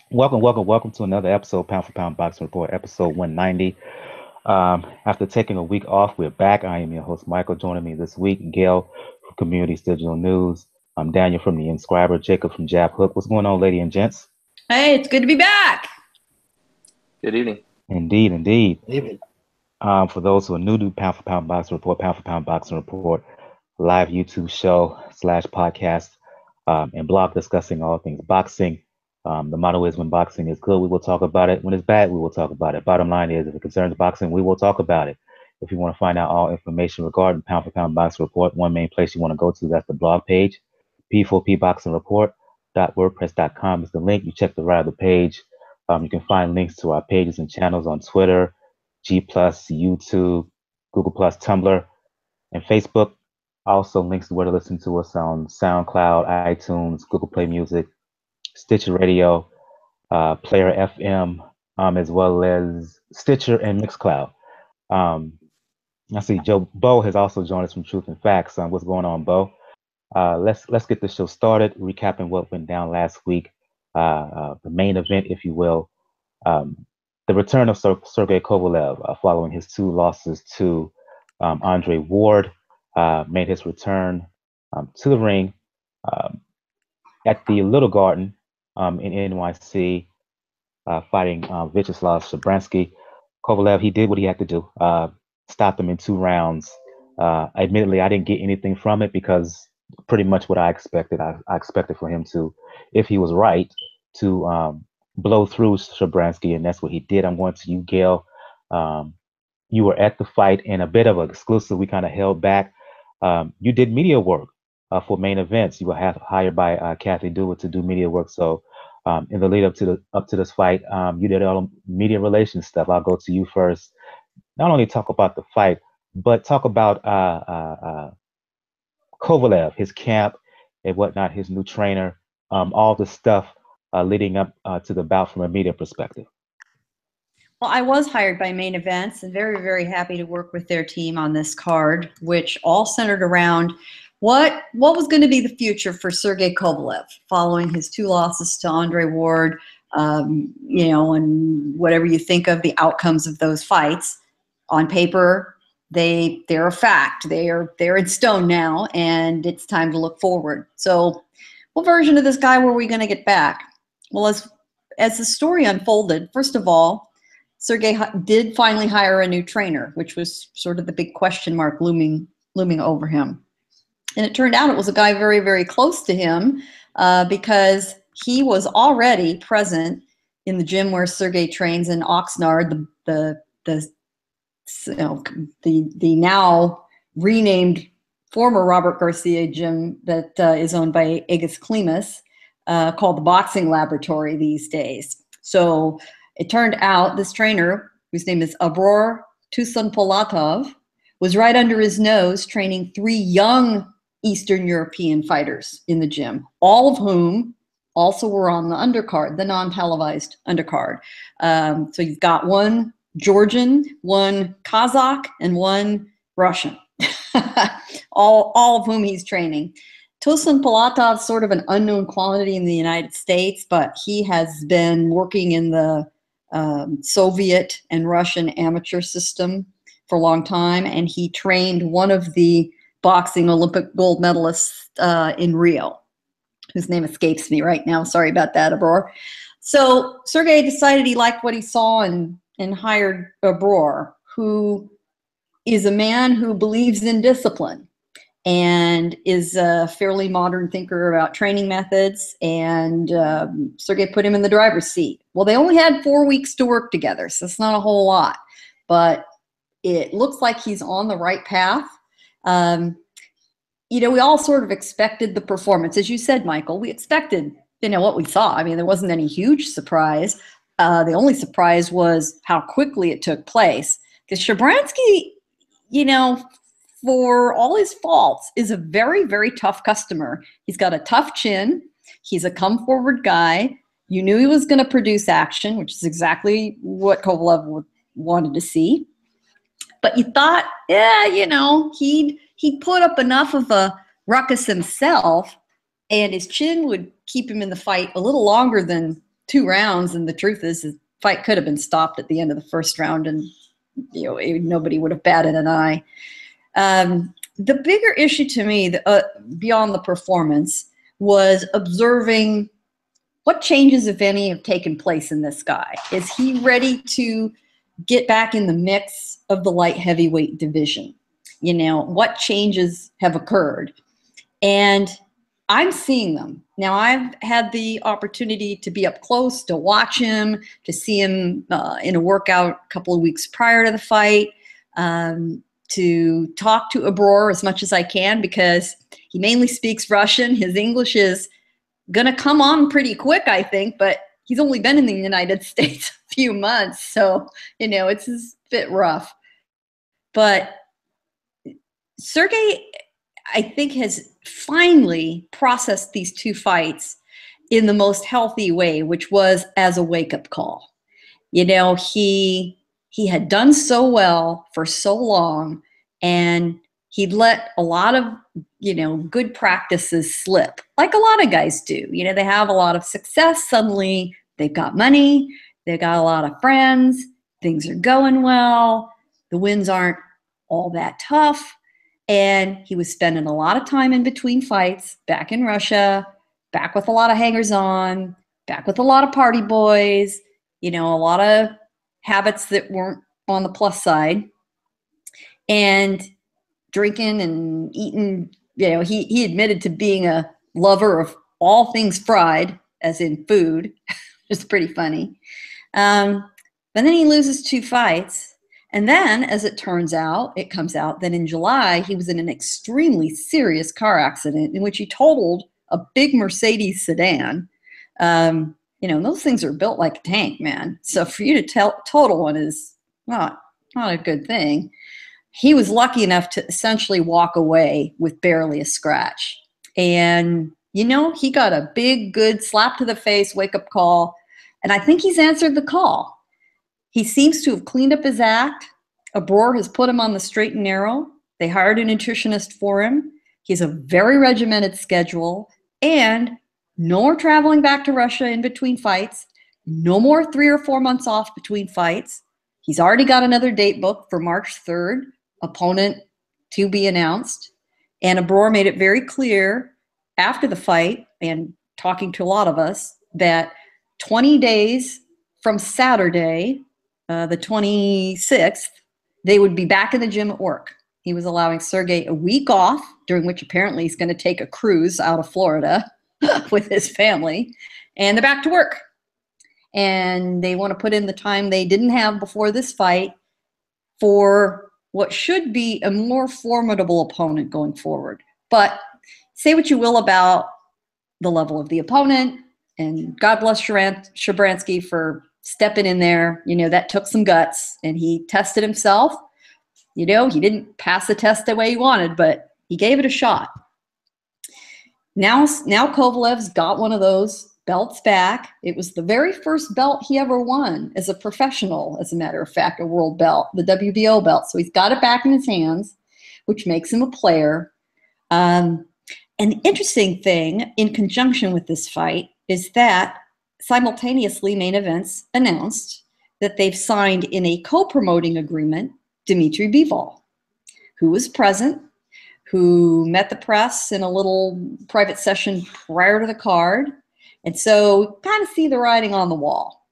Welcome to another episode, Pound for Pound Boxing Report, episode 190. After taking a week off, we're back. I am your host, Michael. Joining me this week, Gail from Communities Digital News. I'm Daniel from The Inscriber, Jacob from Jab Hook. What's going on, lady and gents? Hey, it's good to be back. Good evening. Indeed. Evening. For those who are new to Pound for Pound Boxing Report, Pound for Pound Boxing Report, live YouTube show / podcast and blog discussing all things boxing. The motto is when boxing is good, we will talk about it. When it's bad, we will talk about it. Bottom line is, if it concerns boxing, we will talk about it. If you want to find out all information regarding Pound for Pound Boxing Report, one main place you want to go to, that's the blog page. p4pboxingreport.wordpress.com is the link. You check the right of the page. You can find links to our pages and channels on Twitter, G+, YouTube, Google+, Tumblr, and Facebook. Also links to where to listen to us on SoundCloud, iTunes, Google Play Music, Stitcher Radio, Player FM, as well as Stitcher and Mixcloud. I see Bo has also joined us from Truth and Facts. What's going on, Bo? Let's get the show started, recapping what went down last week, the main event, if you will. The return of Sergey Kovalev following his 2 losses to Andrade Ward made his return to the ring at the Little Garden in NYC, fighting Vyacheslav Shabrabskyy. Kovalev, he did what he had to do, stopped him in 2 rounds. Admittedly, I didn't get anything from it because pretty much what I expected. I expected for him to, if he was right, to blow through Shabrabskyy, and that's what he did. I'm going to you, Gail. You were at the fight in a bit of an exclusive. We kind of held back. You did media work for main events. You were hired by Kathy Dewitt to do media work. So in the lead up to this fight, you did all the media relations stuff. I'll go to you first. Not only talk about the fight, but talk about Kovalev, his camp and whatnot, his new trainer, all the stuff leading up to the bout from a media perspective. Well, I was hired by Main Events and very, very happy to work with their team on this card, which all centered around what was going to be the future for Sergey Kovalev following his 2 losses to Andrade Ward, and whatever you think of the outcomes of those fights. On paper, they're a fact. They're in stone now, and it's time to look forward. So what version of this guy were we going to get back? Well, as the story unfolded, first of all, Sergey did finally hire a new trainer, which was sort of the big question mark looming over him. And it turned out it was a guy very, very close to him because he was already present in the gym where Sergey trains in Oxnard, the now renamed former Robert Garcia gym that is owned by Aegis Klimas, called the Boxing Laboratory these days. So it turned out this trainer, whose name is Abror Tusunpolatov, was right under his nose training 3 young Eastern European fighters in the gym, all of whom also were on the undercard, the non-televised undercard. So you've got 1 Georgian, 1 Kazakh, and 1 Russian, all of whom he's training. Tosin Polatov's sort of an unknown quantity in the United States, but he has been working in the Soviet and Russian amateur system for a long time, and he trained one of the boxing Olympic gold medalists in Rio, whose name escapes me right now. Sorry about that, Abror. So Sergey decided he liked what he saw and hired Abror, who is a man who believes in discipline and is a fairly modern thinker about training methods, and Sergey put him in the driver's seat. Well, they only had 4 weeks to work together, so it's not a whole lot, but it looks like he's on the right path. We all sort of expected the performance. As you said, Michael, we expected, what we saw. I mean, there wasn't any huge surprise. The only surprise was how quickly it took place, because Shabrabskyy, for all his faults, is a very, very tough customer. He's got a tough chin. He's a come-forward guy. You knew he was going to produce action, which is exactly what Kovalev wanted to see. But you thought, he'd put up enough of a ruckus himself, and his chin would keep him in the fight a little longer than 2 rounds, and the truth is the fight could have been stopped at the end of the first round, and nobody would have batted an eye. The bigger issue to me, beyond the performance, was observing what changes, if any, have taken place in this guy. Is he ready to get back in the mix of the light heavyweight division? What changes have occurred? And I'm seeing them. Now, I've had the opportunity to be up close, to watch him, to see him in a workout a couple of weeks prior to the fight, to talk to Abror as much as I can, because he mainly speaks Russian. His English is going to come on pretty quick, I think, but he's only been in the United States a few months, so, it's a bit rough. But Sergey, I think, has finally processed these 2 fights in the most healthy way, which was as a wake-up call. He had done so well for so long, and he'd let a lot of, good practices slip, like a lot of guys do. They have a lot of success. Suddenly they've got money, they've got a lot of friends, things are going well, the wins aren't all that tough. And he was spending a lot of time in between fights, back in Russia, back with a lot of hangers-on, back with a lot of party boys, a lot of habits that weren't on the plus side, and drinking and eating. He admitted to being a lover of all things fried, as in food. It's pretty funny. But then he loses 2 fights. And then, as it turns out, it comes out that in July, he was in an extremely serious car accident in which he totaled a big Mercedes sedan. Those things are built like a tank, man. So for you to total one is not a good thing. He was lucky enough to essentially walk away with barely a scratch. And, he got a big, good slap to the face, wake-up call. And I think he's answered the call. He seems to have cleaned up his act. Abror has put him on the straight and narrow. They hired a nutritionist for him. He has a very regimented schedule. And no more traveling back to Russia in between fights. No more 3 or 4 months off between fights. He's already got another date booked for March 3rd, opponent to be announced. And Abror made it very clear after the fight, and talking to a lot of us, that 20 days from Saturday, the 26th, they would be back in the gym at work. He was allowing Sergey a week off, during which apparently he's going to take a cruise out of Florida with his family, and they're back to work. And they want to put in the time they didn't have before this fight for what should be a more formidable opponent going forward. But say what you will about the level of the opponent, and God bless Shabrabskyy for stepping in there. That took some guts, and he tested himself. He didn't pass the test the way he wanted, but he gave it a shot. Now Kovalev's got one of those belts back. It was the very first belt he ever won as a professional, as a matter of fact, a world belt, the WBO belt. So he's got it back in his hands, which makes him a player. And the interesting thing, in conjunction with this fight, is that simultaneously Main Events announced that they've signed in a co-promoting agreement Dmitry Bivol, who was present, who met the press in a little private session prior to the card. And so kind of see the writing on the wall.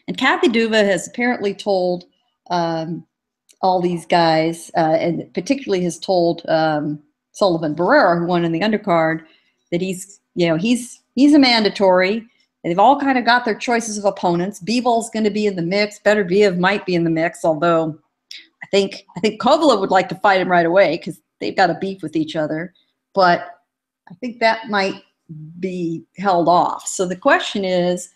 And Kathy Duva has apparently told all these guys, and particularly has told Sullivan Barrera, who won in the undercard, that he's a mandatory. And they've all kind of got their choices of opponents. Bivol's going to be in the mix. Beterbiev might be in the mix, although I think Kovalev would like to fight him right away because they've got a beef with each other. But I think that might be held off. So the question is,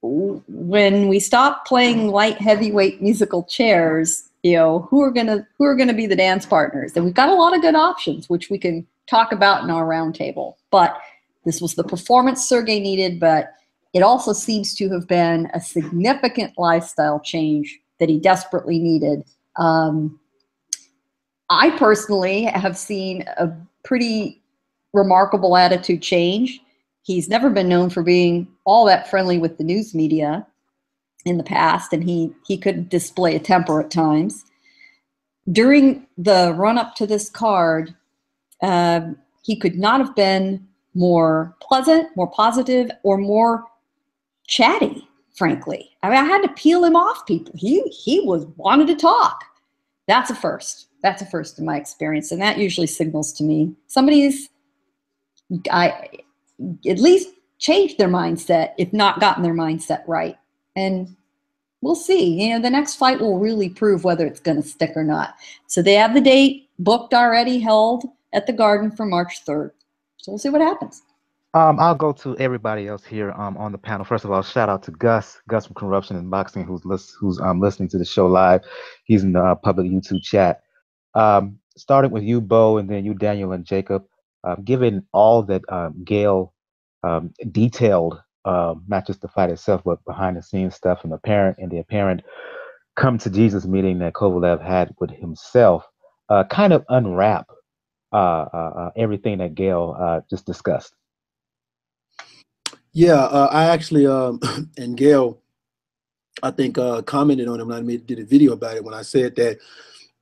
when we stop playing light heavyweight musical chairs, who are gonna be the dance partners? And we've got a lot of good options, which we can talk about in our roundtable. But this was the performance Sergey needed, but it also seems to have been a significant lifestyle change that he desperately needed. I personally have seen a pretty remarkable attitude change. He's never been known for being all that friendly with the news media in the past, and he could display a temper at times. During the run-up to this card, he could not have been more pleasant, more positive, or more chatty, frankly. I mean, I had to peel him off people. He wanted to talk. That's a first. That's a first in my experience, and that usually signals to me somebody's at least changed their mindset, if not gotten their mindset right. And we'll see. You know, the next fight will really prove whether it's going to stick or not. So they have the date booked already, held at the Garden for March 3rd. So we'll see what happens. I'll go to everybody else here on the panel. First of all, shout out to Gus from Corruption in Boxing, who's listening to the show live. He's in the public YouTube chat. Starting with you, Bo, and then you, Daniel, and Jacob. Given all that Gail detailed, not just the fight itself, but behind the scenes stuff and the apparent come to Jesus meeting that Kovalev had with himself, kind of unwrap everything that Gail just discussed. Yeah, I actually and Gail, I think commented on it when I did a video about it when I said that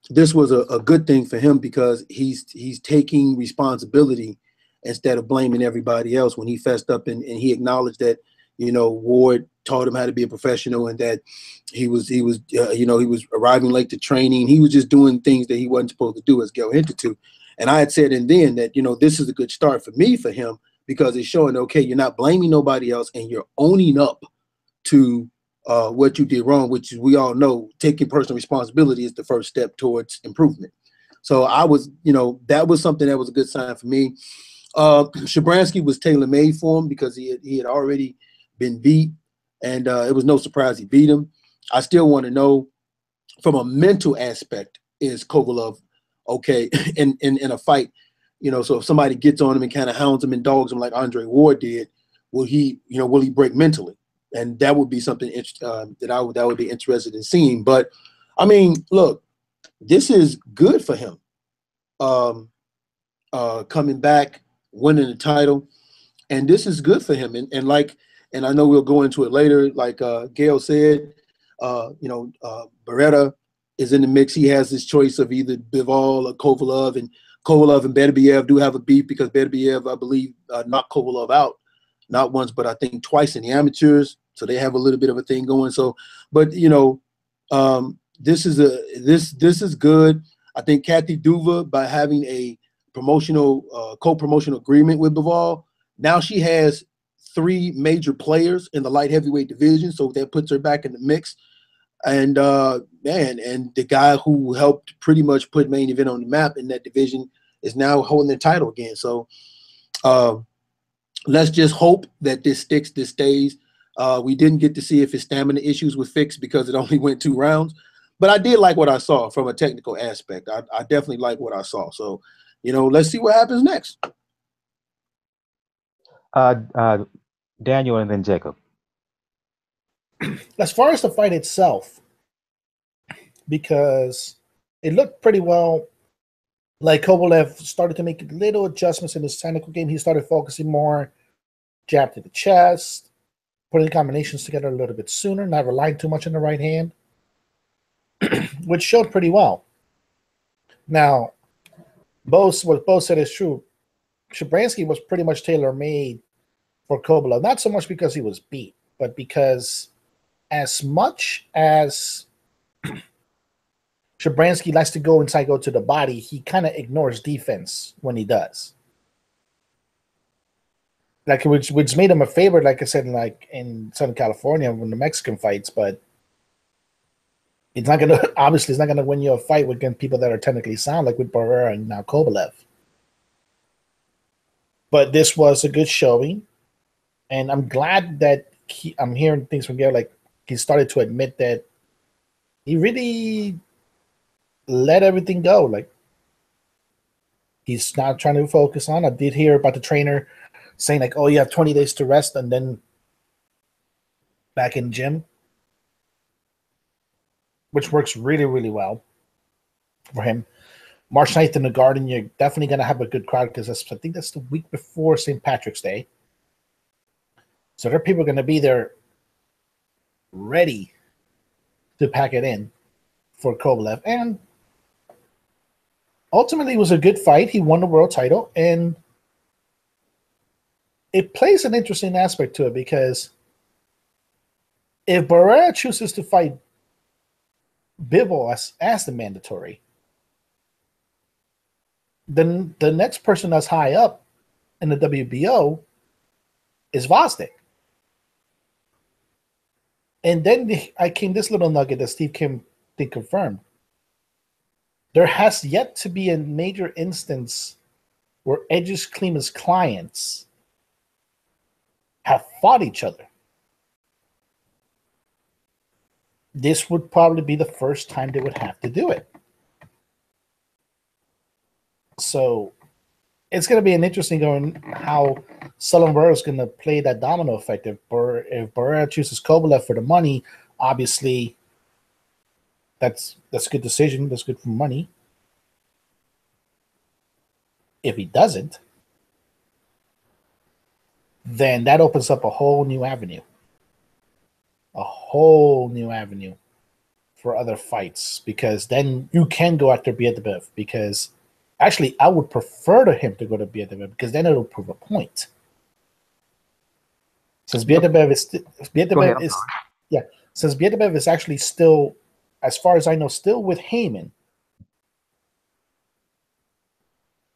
this was a good thing for him because he's taking responsibility instead of blaming everybody else. When he fessed up and he acknowledged that, you know, Ward taught him how to be a professional and that he was arriving late to training. He was just doing things that he wasn't supposed to do, as Gail hinted to. And I had said then that, you know, this is a good start for him because it's showing, okay, you're not blaming nobody else and you're owning up to what you did wrong, which we all know taking personal responsibility is the first step towards improvement. So I was, you know, that was something that was a good sign for me. Shabrabskyy was tailor-made for him because he had already been beat, and it was no surprise he beat him. I still want to know from a mental aspect, is Kovalev okay in a fight? You know, so if somebody gets on him and kind of hounds him and dogs him like Andre Ward did, will he break mentally? And that would be something that I would be interested in seeing. But I mean, look, this is good for him. Coming back, winning the title, and this is good for him. And I know we'll go into it later. Like Gail said, Barrera is in the mix. He has his choice of either Bivol or Kovalev, and Kovalev and Beterbiev do have a beef because Beterbiev, I believe, knocked Kovalev out, not once, but I think twice in the amateurs. So they have a little bit of a thing going. So, but you know, this is good. I think Kathy Duva, by having a promotional co-promotional agreement with Bivol, now she has 3 major players in the light heavyweight division. So that puts her back in the mix. And and the guy who helped pretty much put Main Event on the map in that division is now holding the title again. So let's just hope that this sticks, this stays. We didn't get to see if his stamina issues were fixed because it only went 2 rounds. But I did like what I saw from a technical aspect. I definitely like what I saw. So, you know, let's see what happens next. Daniel and then Jacob. As far as the fight itself, because it looked pretty well, like Kovalev started to make little adjustments in his technical game. He started focusing more, jab to the chest, putting combinations together a little bit sooner, not relying too much on the right hand, which showed pretty well. Now, what Bo said is true. Shabrabskyy was pretty much tailor-made for Kovalev, not so much because he was beat, but because as much as Shabrabskyy likes to go inside, go to the body, he kind of ignores defense when he does. Like which made him a favorite, like I said, like in Southern California when the Mexican fights, but it's not gonna obviously it's not gonna win you a fight against people that are technically sound, like with Barrera and now Kovalev. But this was a good showing, and I'm glad that I'm hearing things from Gail, like he started to admit that he really let everything go. Like he's not trying to focus on. I did hear about the trainer saying like, "Oh, you have 20 days to rest and then back in gym," which works really, really well for him. March 9th in the Garden, you're definitely going to have a good crowd because I think that's the week before St. Patrick's Day. So there are people going to be there ready to pack it in for Kovalev. And ultimately, it was a good fight. He won the world title. And it plays an interesting aspect to it because if Barrera chooses to fight Bivol as the mandatory, then the next person that's high up in the WBO is Vosdick. And then I came this little nugget that Steve Kim confirmed. There has yet to be a major instance where Edges Klima's clients have fought each other. This would probably be the first time they would have to do it. So it's going to be an interesting going how Sullivan is going to play that domino effect. If Barrera chooses Kovalev for the money, obviously that's a good decision. That's good for money. If he doesn't, then that opens up a whole new avenue. A whole new avenue for other fights, because then you can go after Bietabev, because actually I would prefer to him to go to Bietabev, because then it'll prove a point. Since Bietabev is actually still, as far as I know, still with Heyman,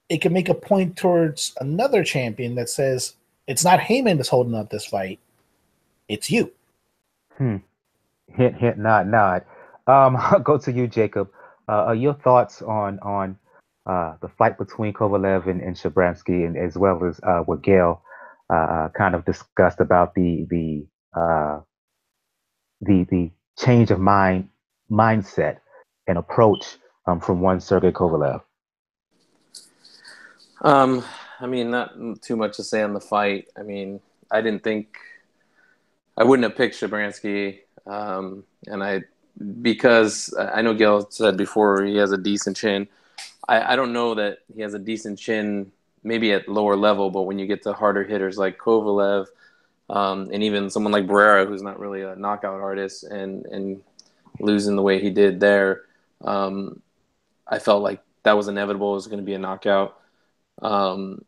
it can make a point towards another champion that says it's not Heyman that's holding up this fight, it's you. Hint, hint, nod, nod. I'll go to you, Jacob. Your thoughts on the fight between Kovalev and Shabrabskyy, and as well as what Gail kind of discussed about the change of mindset and approach from one Sergey Kovalev. I mean, not too much to say on the fight. I mean, I wouldn't have picked Shabrabskyy, because I know Gail said before he has a decent chin. I don't know that he has a decent chin, maybe at lower level, but when you get to harder hitters like Kovalev, and even someone like Barrera, who's not really a knockout artist, and losing the way he did there, I felt like that was inevitable. It was going to be a knockout. And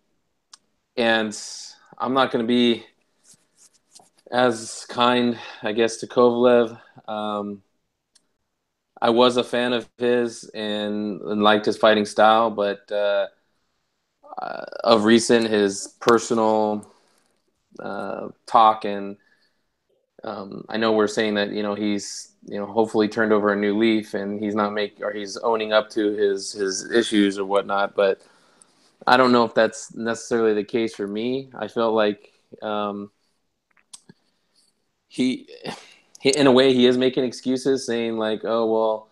I'm not going to be as kind, I guess, to Kovalev. I was a fan of his and liked his fighting style, but of recent, his personal talk, and I know we're saying that he's hopefully turned over a new leaf and he's he's owning up to his issues or whatnot, but I don't know if that's necessarily the case for me. I felt like he in a way he is making excuses, saying like, oh well,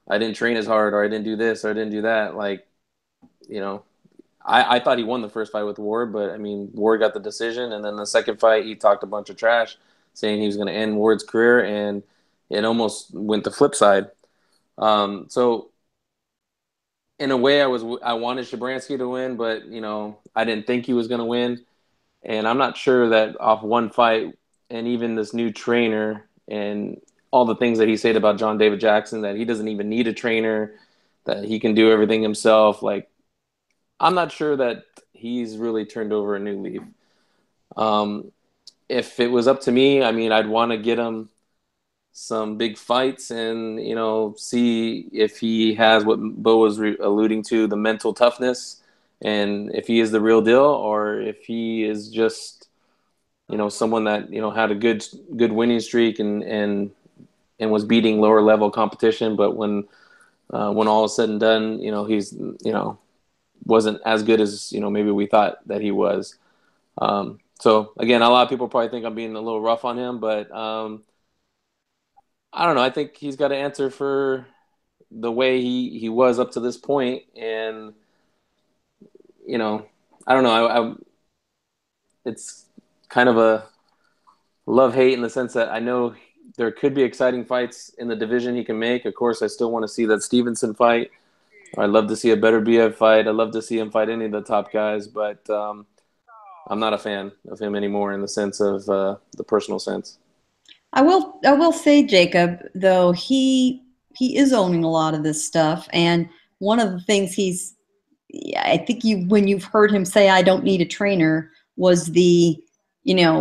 I didn't train as hard, or I didn't do this, or I didn't do that. Like, I thought he won the first fight with Ward, but I mean, Ward got the decision, and then the second fight he talked a bunch of trash, saying he was going to end Ward's career, and it almost went the flip side. So in a way, I wanted Shabrabskyy to win, but I didn't think he was going to win, and I'm not sure that off one fight, and even this new trainer and all the things that he said about John David Jackson, that he doesn't even need a trainer, that he can do everything himself. Like, I'm not sure that he's really turned over a new leaf. If it was up to me, I mean, I'd want to get him some big fights and, see if he has what Bo was alluding to, the mental toughness, and if he is the real deal, or if he is just, someone that, had a good winning streak and was beating lower level competition. But when all is said and done, he's, wasn't as good as, maybe we thought that he was. So again, a lot of people probably think I'm being a little rough on him, but I don't know. I think he's got to answer for the way he was up to this point. And, I don't know. It's kind of a love-hate in the sense that I know there could be exciting fights in the division he can make. Of course, I still want to see that Stevenson fight. I'd love to see a better BF fight. I'd love to see him fight any of the top guys. But I'm not a fan of him anymore in the sense of the personal sense. I will say, Jacob, though, he is owning a lot of this stuff, and one of the things I think when you've heard him say, "I don't need a trainer," was the,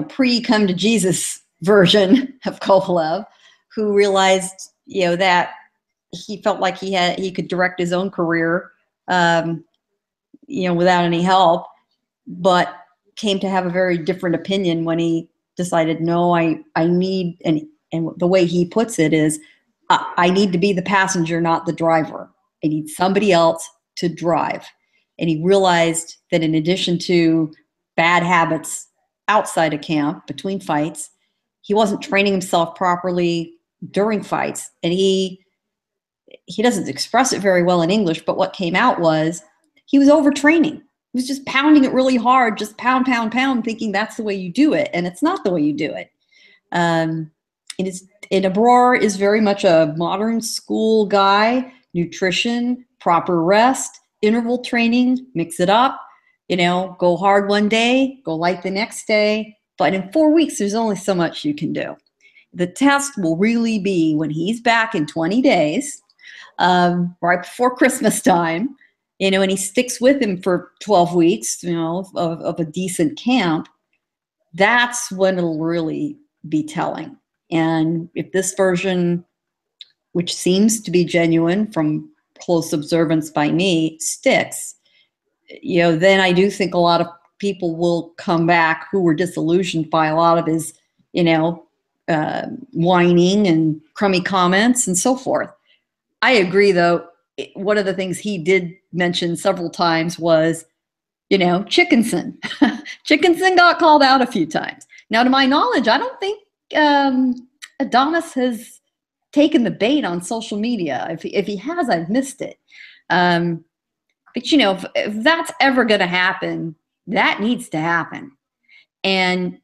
pre-come to Jesus version of Kovalev, who realized, that he felt like he could direct his own career, without any help, but came to have a very different opinion when he decided, no, I need, and the way he puts it is, I need to be the passenger, not the driver. I need somebody else to drive. And he realized that in addition to bad habits outside of camp, between fights, he wasn't training himself properly during fights. And he doesn't express it very well in English, but what came out was he was overtraining. He was just pounding it really hard, just pound, pound, pound, thinking that's the way you do it. And it's not the way you do it. Barrera is very much a modern school guy, nutrition, proper rest, interval training, mix it up, go hard one day, go light the next day. But in 4 weeks, there's only so much you can do. The test will really be when he's back in 20 days, right before Christmas time, and he sticks with him for 12 weeks, of a decent camp. That's when it'll really be telling. And if this version, which seems to be genuine from close observance by me, sticks, then I do think a lot of people will come back who were disillusioned by a lot of his, whining and crummy comments and so forth. I agree, though. One of the things he did mention several times was, Chickenson. Chickenson got called out a few times. Now, to my knowledge, I don't think Adonis has taken the bait on social media. If he has, I've missed it. But, if that's ever going to happen, that needs to happen. And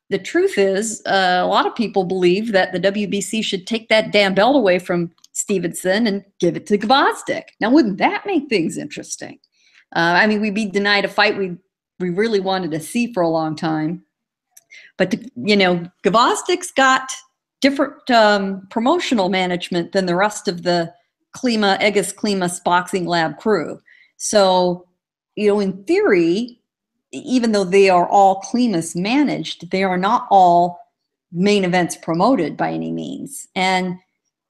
the truth is, a lot of people believe that the WBC should take that damn belt away from Stevenson and give it to Gvozdyk. Now, wouldn't that make things interesting? We'd be denied a fight we really wanted to see for a long time. But, Gvozdyk's got different promotional management than the rest of the Egis Klimas Boxing Lab crew. So, in theory, even though they are all Klimas managed, they are not all main events promoted by any means. And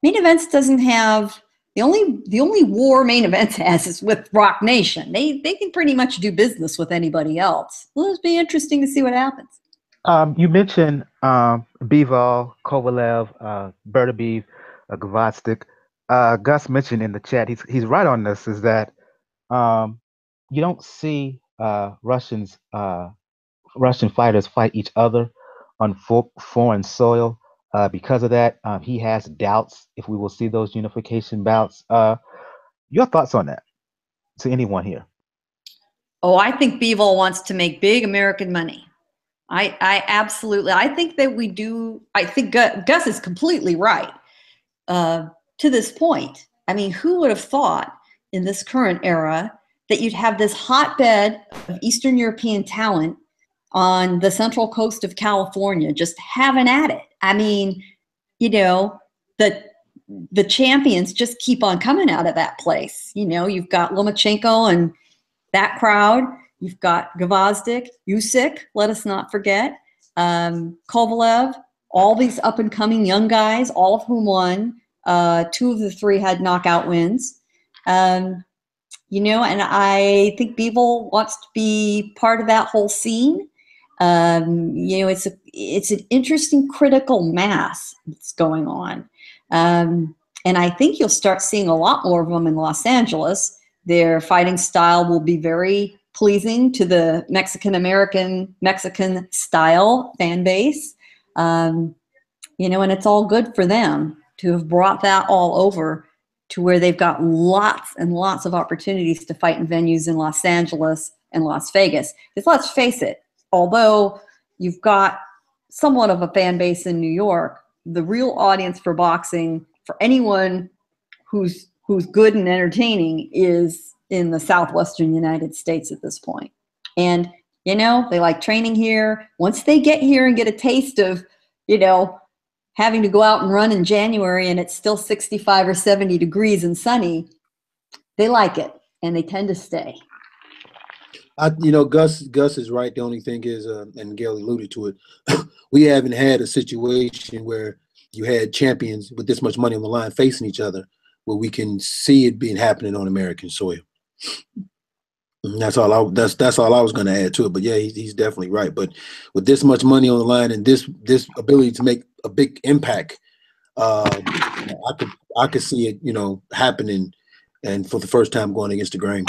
main events doesn't have the only war main events has is with Rock Nation. They can pretty much do business with anybody else. Well, it'll be interesting to see what happens. You mentioned Bivol, Kovalev, Berdabeev, Gvozdyk. Gus mentioned in the chat, he's right on this, is that you don't see Russian fighters fight each other on foreign soil. Because of that, he has doubts if we will see those unification bouts. Your thoughts on that, to anyone here? Oh, I think Bivol wants to make big American money. I absolutely, I think that we do. I think Gus is completely right to this point. Who would have thought in this current era that you'd have this hotbed of Eastern European talent on the central coast of California just having at it? The champions just keep on coming out of that place. You've got Lomachenko and that crowd. You've got Gvozdyk, Usyk, let us not forget, Kovalev, all these up-and-coming young guys, all of whom won. 2 of the 3 had knockout wins. And I think Bivol wants to be part of that whole scene. It's an interesting critical mass that's going on. And I think you'll start seeing a lot more of them in Los Angeles. Their fighting style will be very pleasing to the Mexican style fan base. And it's all good for them to have brought that all over to where they've got lots and lots of opportunities to fight in venues in Los Angeles and Las Vegas. Because let's face it, although you've got somewhat of a fan base in New York, the real audience for boxing, for anyone who's good and entertaining, is in the southwestern United States at this point. And, You know, they like training here. Once they get here and get a taste of, you know, having to go out and run in January and it's still 65 or 70 degrees and sunny, they like it and they tend to stay. You know, Gus is right. The only thing is, and Gail alluded to it, we haven't had a situation where you had champions with this much money on the line facing each other, where we can see it being happening on American soil. And that's all I was going to add to it. But yeah, he's definitely right. But with this much money on the line and this ability to make a big impact, I could see it, you know, happening, and for the first time going against the grain.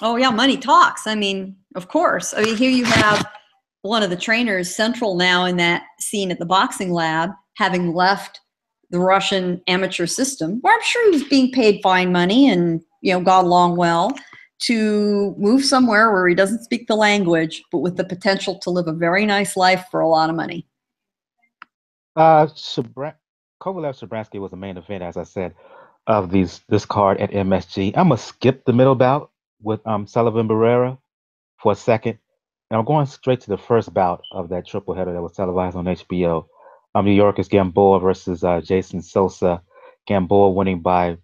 Oh yeah, money talks. I mean, of course. I mean, here you have one of the trainers central now in that scene at the boxing lab, having left the Russian amateur system, where I'm sure he was being paid fine money and, you know, got along well, to move somewhere where he doesn't speak the language, but with the potential to live a very nice life for a lot of money. Kovalev Shabrabskyy was the main event, as I said, of this card at MSG. I'm gonna skip the middle bout with Sullivan Barrera for a second, and I'm going straight to the first bout of that triple header that was televised on HBO. Yuriorkis Gamboa versus Jason Sosa. Gamboa winning by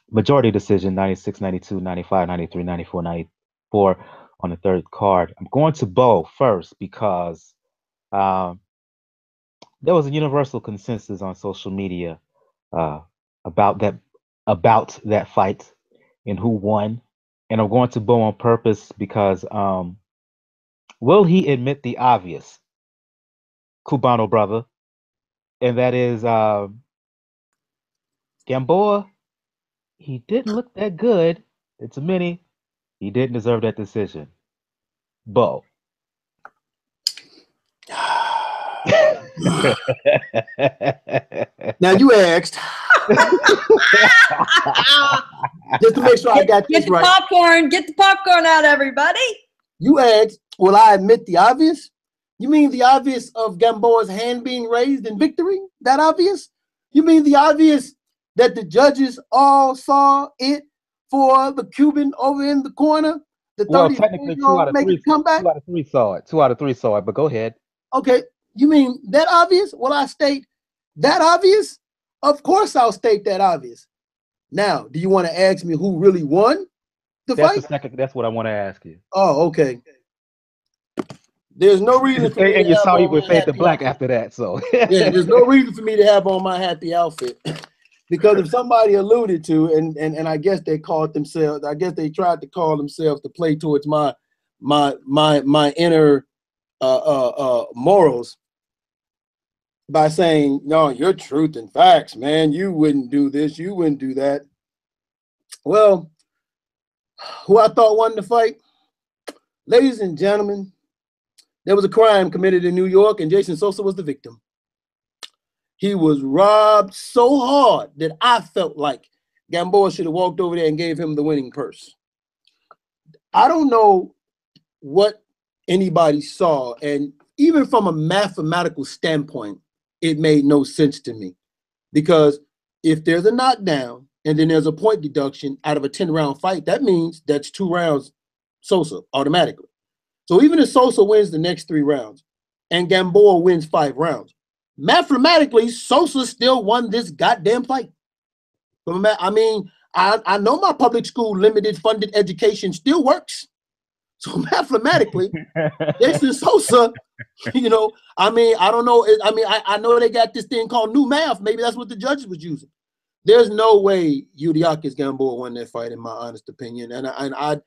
majority decision, 96, 92, 95, 93, 94, 94 on the third card. I'm going to Bo first because there was a universal consensus on social media about that fight and who won. And I'm going to Bo on purpose because will he admit the obvious, Cubano brother? And that is Gamboa. He didn't look that good. It's a mini. He didn't deserve that decision. Bo. Now you asked. Just to make sure I got this right. Get the popcorn out, everybody. You asked, will I admit the obvious? You mean the obvious of Gamboa's hand being raised in victory? That obvious? You mean the obvious that the judges all saw it for the Cuban over in the corner? Well, technically, 2 out of 3 saw it. 2 out of 3 saw it, but go ahead. Okay. You mean that obvious? Will I state that obvious? Of course I'll state that obvious. Now, do you want to ask me who really won the fight? That's what I want to ask you. Oh, okay. There's no reason for me and you saw you would fade to black after that, so yeah, there's no reason for me to have on my happy outfit. Because if somebody alluded to, and I guess they called themselves, I guess they tried to call themselves to play towards my inner morals by saying, no, your truth and facts, man, you wouldn't do this, you wouldn't do that. Well, who I thought won the fight? Ladies and gentlemen, there was a crime committed in New York, and Jason Sosa was the victim. He was robbed so hard that I felt like Gamboa should have walked over there and gave him the winning purse. I don't know what anybody saw, and even from a mathematical standpoint, it made no sense to me. Because if there's a knockdown and then there's a point deduction out of a 10-round fight, that means that's 2 rounds Sosa automatically. So even if Sosa wins the next 3 rounds and Gamboa wins 5 rounds, mathematically, Sosa still won this goddamn fight. I mean, I know my public school limited funded education still works. So mathematically, Jason Sosa, you know, I mean, I don't know. I mean, I know they got this thing called new math. Maybe that's what the judges was using. There's no way Yuriorkis Gamboa won that fight, in my honest opinion. And I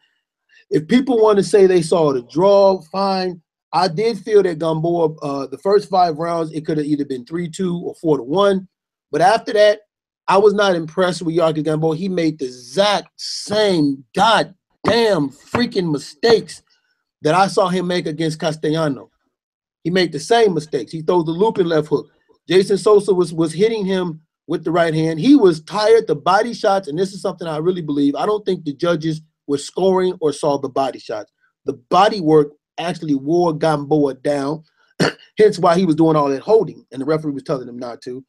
if people want to say they saw the draw, fine. I did feel that Gamboa, the first 5 rounds, it could have either been 3-2 or 4-1. But after that, I was not impressed with Yuriorkis Gamboa. He made the exact same goddamn freaking mistakes that I saw him make against Castellano. He made the same mistakes. He throws the looping left hook. Jason Sosa was hitting him with the right hand. He was tired. The body shots, and this is something I really believe, I don't think the judges were scoring or saw the body shots. The body work actually wore Gamboa down, hence why he was doing all that holding, and the referee was telling him not to.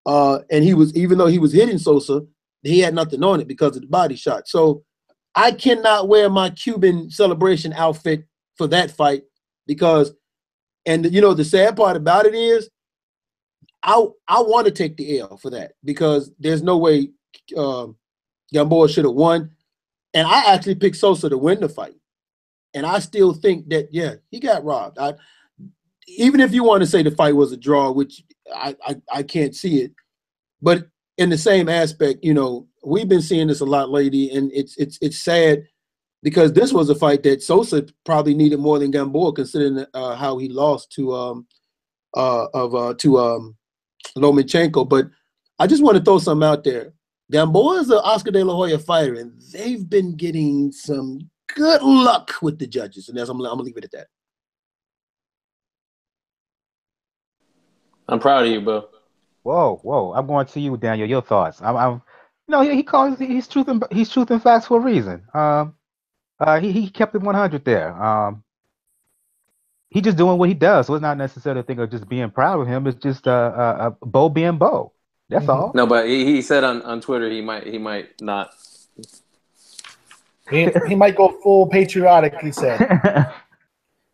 And he was, even though he was hitting Sosa, he had nothing on it because of the body shot. So I cannot wear my Cuban celebration outfit for that fight because, and you know, the sad part about it is, I want to take the L for that because there's no way Gamboa should have won, and I actually picked Sosa to win the fight, and I still think that he got robbed. Even if you want to say the fight was a draw, which I can't see it, but in the same aspect, you know, we've been seeing this a lot lately, and it's sad because this was a fight that Sosa probably needed more than Gamboa, considering how he lost to Lomachenko. But I just want to throw something out there. Gamboa is an Oscar De La Hoya fighter, and they've been getting some good luck with the judges, and I'm gonna leave it at that. I'm proud of you, Bo. Whoa! I'm going to you, Daniel. Your thoughts? He calls he's truth and facts for a reason. He kept it 100 there. He's just doing what he does, so it's not necessarily a thing of just being proud of him. It's just Bo being Bo. That's all. No, but he said on Twitter he might not. He might go full patriotic, he said.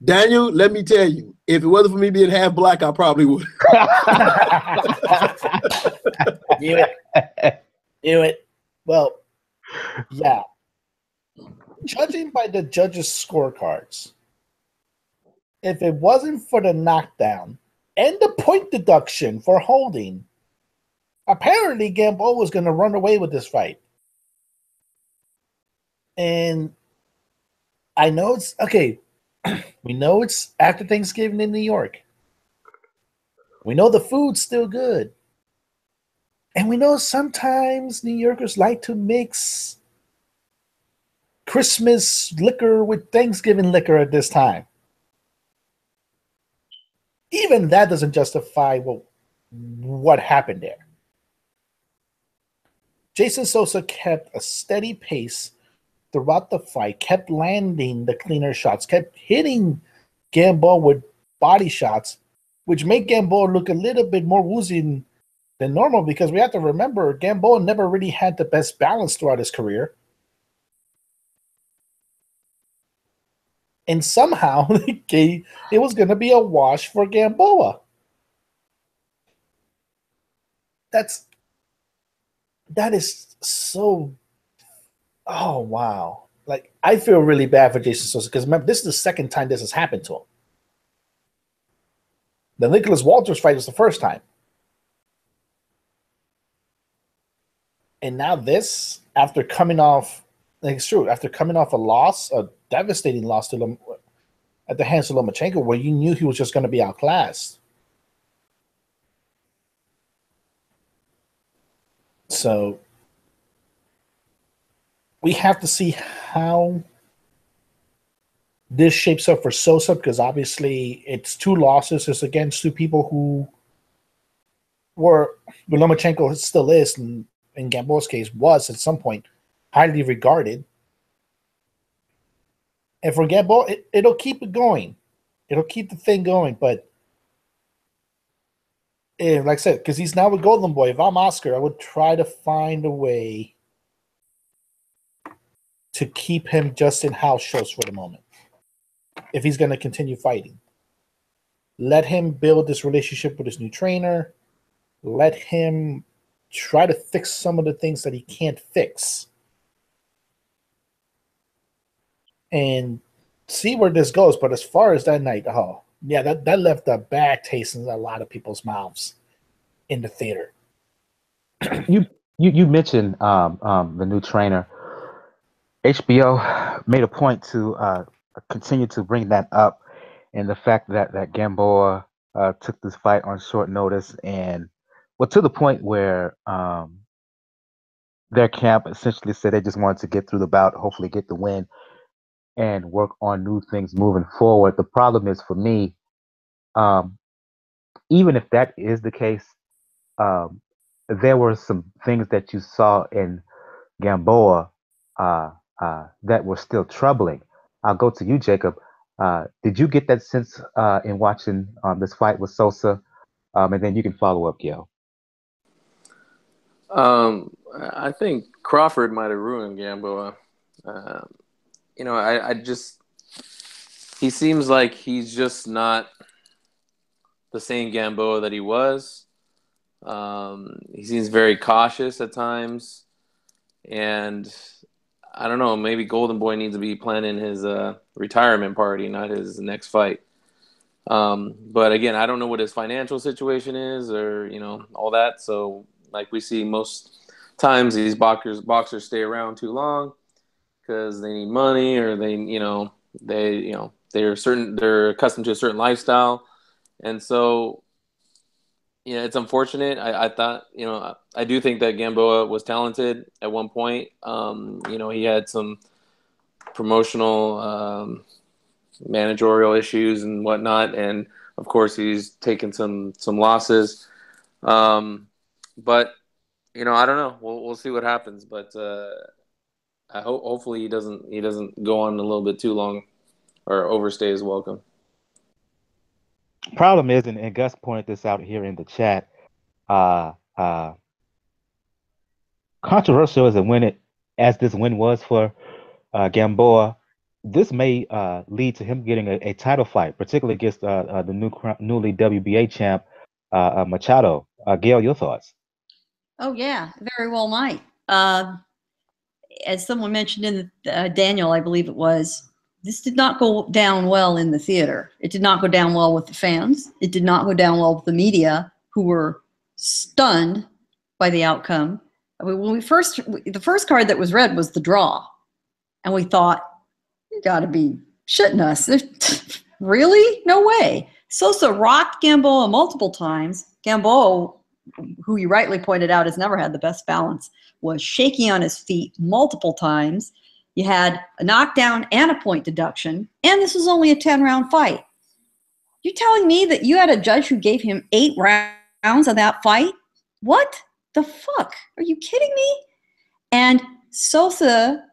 Daniel, let me tell you, if it wasn't for me being half black, I probably would. Do it. Well, yeah. Judging by the judges' scorecards, if it wasn't for the knockdown and the point deduction for holding, apparently Gamboa was going to run away with this fight. And I know it's okay. We know it's after Thanksgiving in New York. We know the food's still good. And we know sometimes New Yorkers like to mix Christmas liquor with Thanksgiving liquor at this time. Even that doesn't justify what happened there. Jason Sosa kept a steady pace throughout the fight, kept landing the cleaner shots, kept hitting Gamboa with body shots, which made Gamboa look a little bit more woozy than normal because we have to remember Gamboa never really had the best balance throughout his career. And somehow it was going to be a wash for Gamboa. That is so... Oh, wow. Like, I feel really bad for Jason Sosa because remember, this is the second time this has happened to him. The Nicholas Walters fight was the first time. And now this, after coming off, like it's true, after coming off a devastating loss to at the hands of Lomachenko, where you knew he was just going to be outclassed. So we have to see how this shapes up for Sosa because obviously it's 2 losses. It's against 2 people who were, Lomachenko still is, and in Gamboa's case was at some point highly regarded. And for Gamboa, it'll keep it going. It'll keep the thing going. But like I said, because he's now with Golden Boy, if I'm Oscar, I would try to find a way to keep him just in house shows for the moment. If he's going to continue fighting, let him build this relationship with his new trainer. Let him try to fix some of the things that he can't fix. And see where this goes. But as far as that night, that left a bad taste in a lot of people's mouths in the theater. You mentioned the new trainer. HBO made a point to continue to bring that up, and the fact that Gamboa took this fight on short notice, and to the point where their camp essentially said they just wanted to get through the bout, hopefully get the win, and work on new things moving forward. The problem is for me, even if that is the case, there were some things that you saw in Gamboa that were still troubling. I'll go to you, Jacob. Did you get that sense in watching this fight with Sosa? And then you can follow up, Gil. I think Crawford might have ruined Gamboa. I just he seems like he's just not the same Gamboa that he was. He seems very cautious at times, and I don't know, maybe Golden Boy needs to be planning his retirement party, not his next fight. But again, I don't know what his financial situation is, or all that. So like we see most times, these boxers stay around too long because they need money, or they're accustomed to a certain lifestyle, and so it's unfortunate. I thought I do think that Gamboa was talented at one point. He had some promotional managerial issues and whatnot, and of course he's taken some losses. But I don't know. We'll see what happens. But I hopefully he doesn't go on a little bit too long or overstay his welcome. Problem is, and Gus pointed this out here in the chat, controversial as this win was for Gamboa, this may lead to him getting a title fight, particularly against the newly WBA champ, Machado. Gail, your thoughts? Oh, yeah, very well might. As someone mentioned in Daniel, I believe it was, this did not go down well in the theater. It did not go down well with the fans. It did not go down well with the media, who were stunned by the outcome. I mean, when the first card that was read was the draw. And we thought, you got to be shitting us. Really? No way. Sosa rocked Gamboa multiple times. Gamboa, who you rightly pointed out has never had the best balance, was shaky on his feet multiple times. You had a knockdown and a point deduction, and this was only a 10-round fight. You're telling me that you had a judge who gave him 8 rounds of that fight? What the fuck? Are you kidding me? And Sosa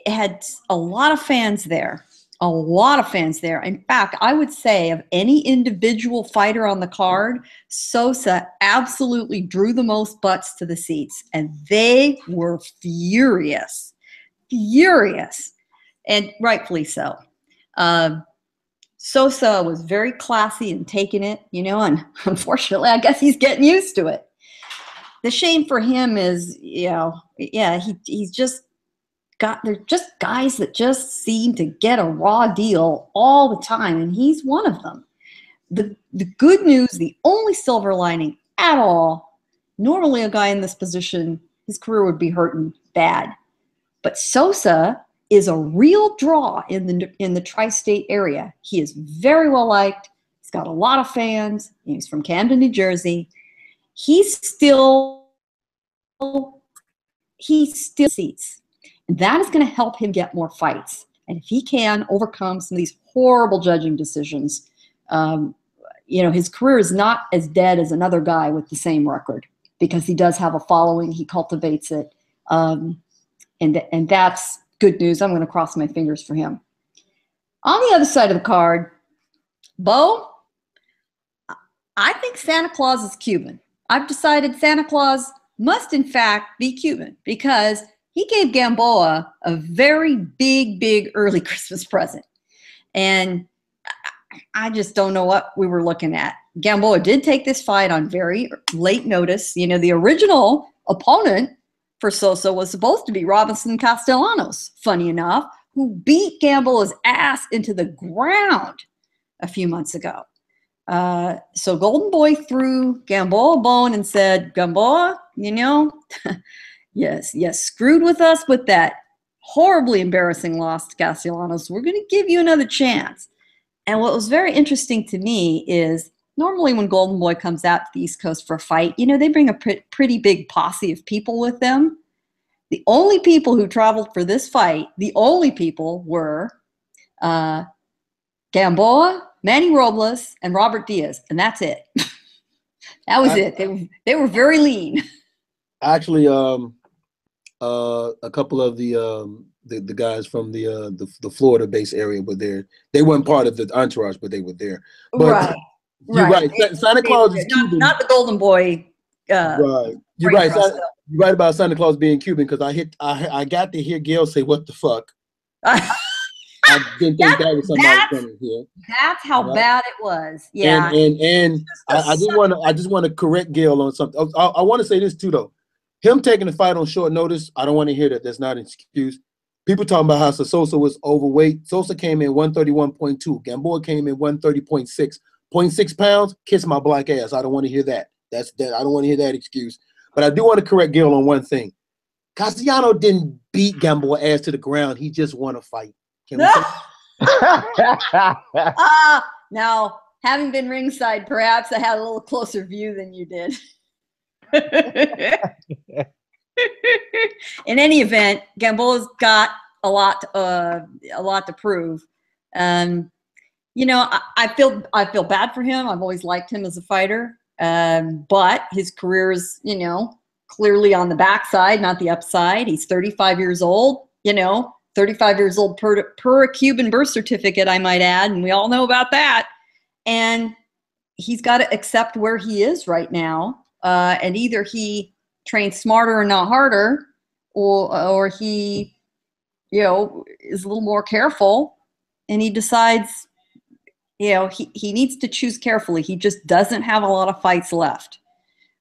had a lot of fans there. A lot of fans there. In fact, I would say of any individual fighter on the card, Sosa absolutely drew the most butts to the seats, and they were furious. Furious, and rightfully so. Sosa was very classy and taking it, and unfortunately, I guess he's getting used to it. The shame for him is, he's just they're just guys that just seem to get a raw deal all the time, and he's one of them. The good news, the only silver lining at all, normally a guy in this position, his career would be hurting bad. But Sosa is a real draw in the tri-state area. He is very well liked. He's got a lot of fans. He's from Camden, New Jersey. He still seats. And that is going to help him get more fights. And if he can overcome some of these horrible judging decisions, his career is not as dead as another guy with the same record, because he does have a following. He cultivates it. And that's good news. I'm going to cross my fingers for him. On the other side of the card, Bo, I think Santa Claus is Cuban. I've decided Santa Claus must, in fact, be Cuban, because he gave Gamboa a very big early Christmas present. And I just don't know what we were looking at. Gamboa did take this fight on very late notice. The original opponent for Sosa was supposed to be Robinson Castellanos, funny enough, who beat Gamboa's ass into the ground a few months ago. So Golden Boy threw Gamboa a bone and said, Gamboa, yes, screwed with us with that horribly embarrassing loss to Castellanos. We're going to give you another chance. And what was very interesting to me is normally when Golden Boy comes out to the East Coast for a fight, they bring a pretty big posse of people with them. The only people who traveled for this fight, were Gamboa, Manny Robles, and Robert Diaz, and that's it. That was it. They were very lean. Actually, a couple of the guys from the Florida-based area were there. They weren't part of the entourage, but they were there. But right. You're right. Santa Claus is Cuban. Not the Golden Boy. Right. You're right. You're right about Santa Claus being Cuban, because I got to hear Gail say, "What the fuck?" I didn't think that was somebody coming here. That's how Right? bad it was. Yeah. And I just want to correct Gail on something. I want to say this too, though. Him taking the fight on short notice, I don't want to hear that. That's not an excuse. People talking about how Sosa was overweight. Sosa came in 131.2. Gamboa came in 130.6. 0.6 pounds, kiss my black ass. I don't want to hear that. That's that. I don't want to hear that excuse. But I do want to correct Gail on one thing. Castellano didn't beat Gamboa ass to the ground. He just won a fight. Can we say Now, having been ringside, perhaps I had a little closer view than you did. In any event, Gamboa's got a lot to prove. You know, I feel bad for him. I've always liked him as a fighter, but his career is, you know, clearly on the backside, not the upside. He's 35 years old. You know, 35 years old per a Cuban birth certificate, I might add, and we all know about that. And he's got to accept where he is right now, and either he trains smarter and not harder, or he, you know, is a little more careful, and he decides, you know, he needs to choose carefully. He just doesn't have a lot of fights left.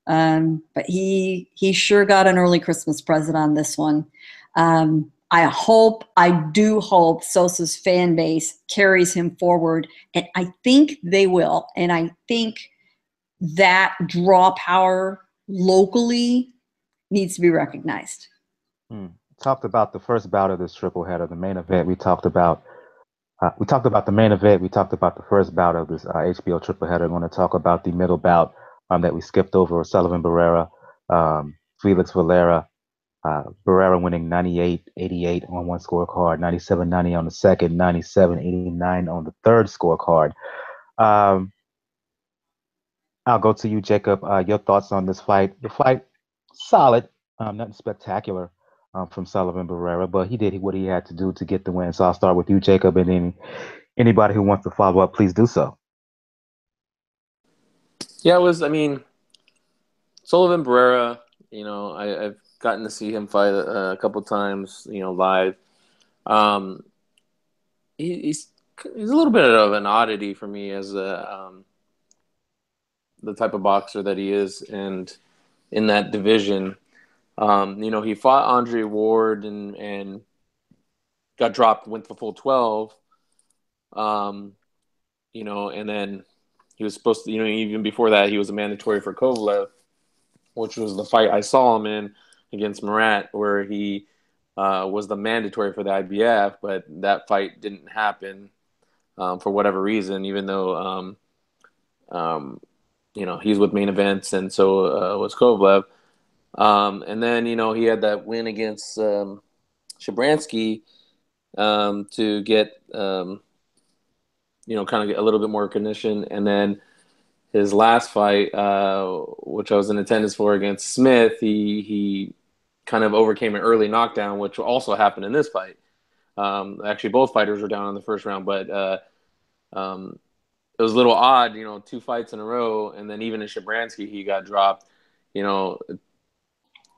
But he sure got an early Christmas present on this one. I do hope Sosa's fan base carries him forward, and I think they will. And I think that draw power locally needs to be recognized. Talked about the first bout of this triple header, the main event. We talked about the main event. We talked about the first bout of this HBO triple header. I want to talk about the middle bout that we skipped over: Sullivan Barrera, Felix Valera. Barrera winning 98-88 on one scorecard, 97-90 on the second, 97-89 on the third scorecard. I'll go to you, Jacob. Your thoughts on this fight? The fight, solid, nothing spectacular from Sullivan Barrera, but he did what he had to do to get the win. So I'll start with you, Jacob, and then anybody who wants to follow up, please do so. Yeah, Sullivan Barrera, you know, I've gotten to see him fight a couple times, you know, live. He's a little bit of an oddity for me as the type of boxer that he is, and in that division. You know, he fought Andre Ward and got dropped, went for full 12. You know, and then he was supposed to, you know, even before that, he was a mandatory for Kovalev, which was the fight I saw him in against Murat, where he was the mandatory for the IBF, but that fight didn't happen for whatever reason, even though, you know, he's with main events, and so was Kovalev. And then, you know, he had that win against Shabrabskyy to get, you know, kind of get a little bit more recognition. And then his last fight, which I was in attendance for against Smith, he kind of overcame an early knockdown, which also happened in this fight. Actually, both fighters were down in the first round, but it was a little odd, you know, 2 fights in a row, and then even in Shabrabskyy, he got dropped. You know,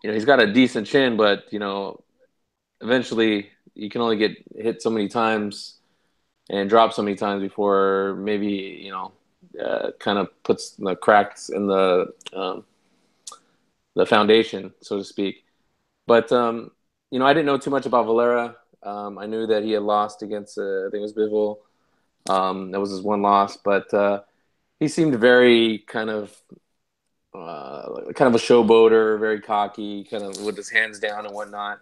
he's got a decent chin, but, you know, eventually you can only get hit so many times and drop so many times before maybe, you know, kind of puts the cracks in the foundation, so to speak. But, you know, I didn't know too much about Valera. I knew that he had lost against, I think it was Bivol. That was his one loss. But he seemed very kind of a showboater, very cocky, kind of with his hands down and whatnot.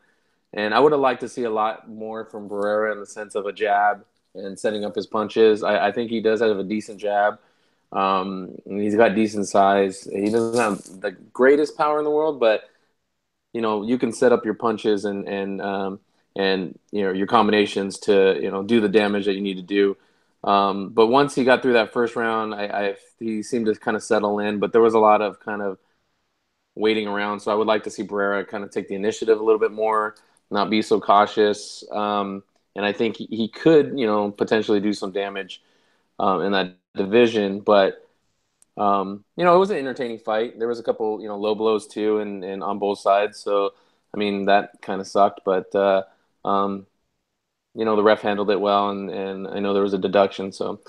And I would have liked to see a lot more from Barrera in the sense of a jab and setting up his punches. I think he does have a decent jab. He's got decent size. He doesn't have the greatest power in the world, but, you know, you can set up your punches and you know, your combinations to, you know, do the damage that you need to do. But once he got through that first round, he seemed to kind of settle in, but there was a lot of kind of waiting around. So I would like to see Barrera kind of take the initiative a little bit more, not be so cautious. And I think he could, you know, potentially do some damage in that division. But, you know, it was an entertaining fight. There was a couple, you know, low blows too, and on both sides. So, I mean, that kind of sucked. But, you you know, the ref handled it well, and I know there was a deduction. So,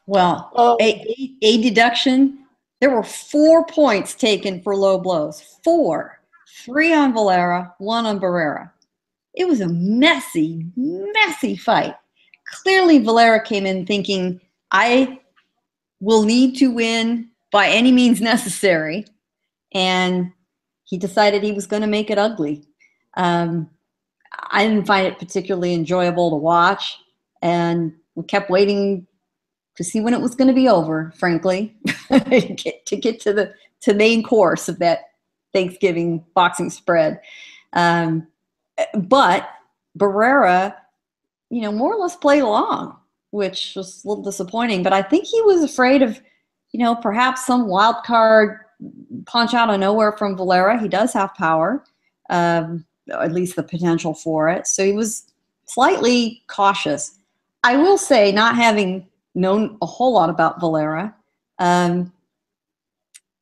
well, a deduction. There were 4 points taken for low blows. 4. 3 on Valera, 1 on Barrera. It was a messy, messy fight. Clearly, Valera came in thinking, I will need to win by any means necessary. And he decided he was going to make it ugly. I didn't find it particularly enjoyable to watch. And we kept waiting to see when it was going to be over, frankly, to get to the main course of that Thanksgiving boxing spread. But Barrera, you know, more or less played along, which was a little disappointing. But I think he was afraid of, you know, perhaps some wild card punch out of nowhere from Valera. He does have power, at least the potential for it. So he was slightly cautious. I will say, not having known a whole lot about Valera,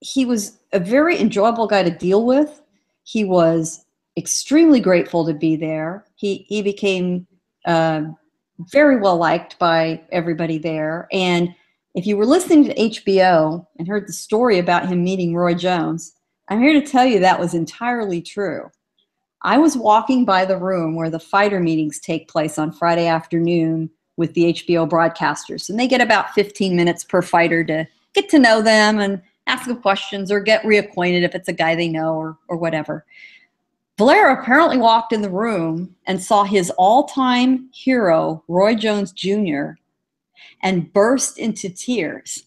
he was a very enjoyable guy to deal with. He was extremely grateful to be there. He became very well liked by everybody there. And if you were listening to HBO and heard the story about him meeting Roy Jones, I'm here to tell you that was entirely true. I was walking by the room where the fighter meetings take place on Friday afternoon with the HBO broadcasters. And they get about 15 minutes per fighter to get to know them and ask them questions or get reacquainted if it's a guy they know or whatever. Valera apparently walked in the room and saw his all-time hero, Roy Jones Jr., and burst into tears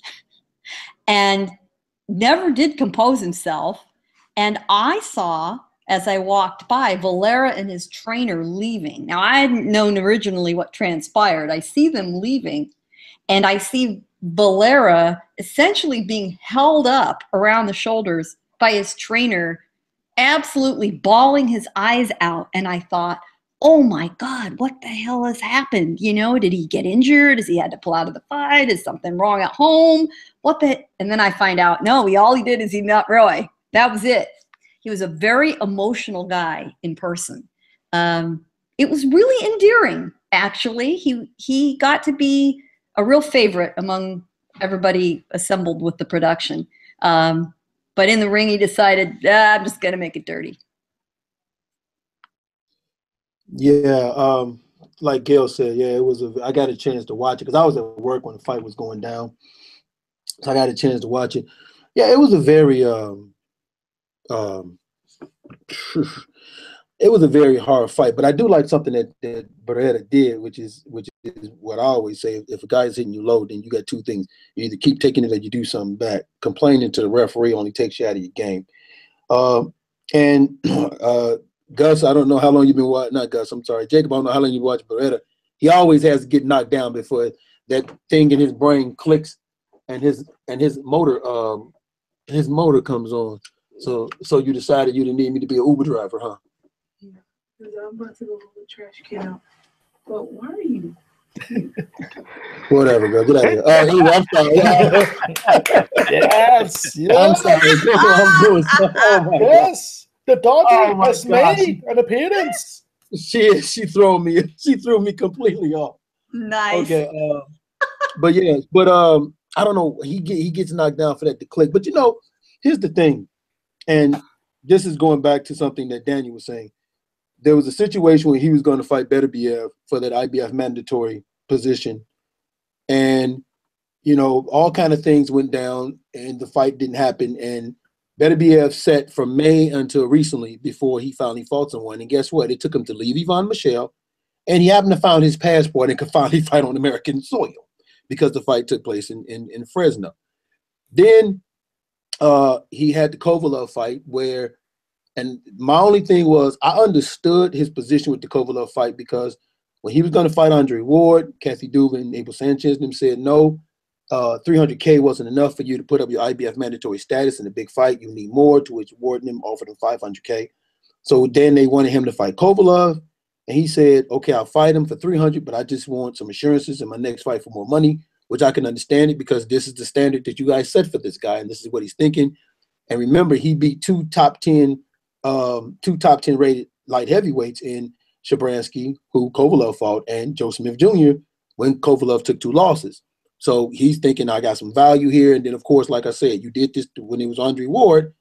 and never did compose himself. And I saw, as I walked by, Valera and his trainer leaving. Now, I hadn't known originally what transpired. I see them leaving, and I see Valera essentially being held up around the shoulders by his trainer, absolutely bawling his eyes out. And I thought, oh my God, what the hell has happened? You know, did he get injured? Has he had to pull out of the fight? Is something wrong at home? What the? And then I find out, no, all he did is he met Roy. That was it. He was a very emotional guy in person. It was really endearing, actually. He got to be a real favorite among everybody assembled with the production. But in the ring, he decided, I'm just going to make it dirty. Yeah, like Gail said, yeah, I got a chance to watch it because I was at work when the fight was going down. So I got a chance to watch it. Yeah, it was a very it was a very hard fight. But I do like something that Barrera did, which is what I always say: if a guy's hitting you low, then you got 2 things: you either keep taking it or you do something back. Complaining to the referee only takes you out of your game. Gus, I don't know how long you've been watching. Not Gus, I'm sorry, Jacob. I don't know how long you've watched Barrera. He always has to get knocked down before that thing in his brain clicks, and his motor comes on. So you decided you didn't need me to be an Uber driver, huh? Yeah, because I'm about to go hold the trash can out. But why are you? Whatever, girl. Get out of here. Anyway, I'm sorry. Yes. I'm sorry. I'm doing stuff. Oh my Yes. The dog my has God. made an appearance. She threw me completely off. Nice. Okay. But yeah, I don't know. He gets knocked down for that to click. But you know, here's the thing, and this is going back to something that Daniel was saying. There was a situation where he was going to fight Beterbiev for that IBF mandatory position, and you know, all kind of things went down, and the fight didn't happen. And Beterbiev set from May until recently before he finally fought someone. And guess what? It took him to leave Yvonne Michelle, and he happened to find his passport and could finally fight on American soil because the fight took place in Fresno. Then he had the Kovalev fight where, and my only thing was I understood his position with the Kovalev fight because when he was going to fight Andre Ward, Kathy Dubin, Abel Sanchez, and them said no. 300K wasn't enough for you to put up your IBF mandatory status in a big fight. You need more, to which Ward and him offered him 500K. So then they wanted him to fight Kovalev, and he said, okay, I'll fight him for 300, but I just want some assurances in my next fight for more money, which I can understand it because this is the standard that you guys set for this guy, and this is what he's thinking. And remember, he beat two top 10 rated light heavyweights in Shabrabskyy, who Kovalev fought, and Joe Smith Jr. when Kovalev took 2 losses. So he's thinking, I got some value here. And then, of course, like I said, you did this when it was Andre Ward.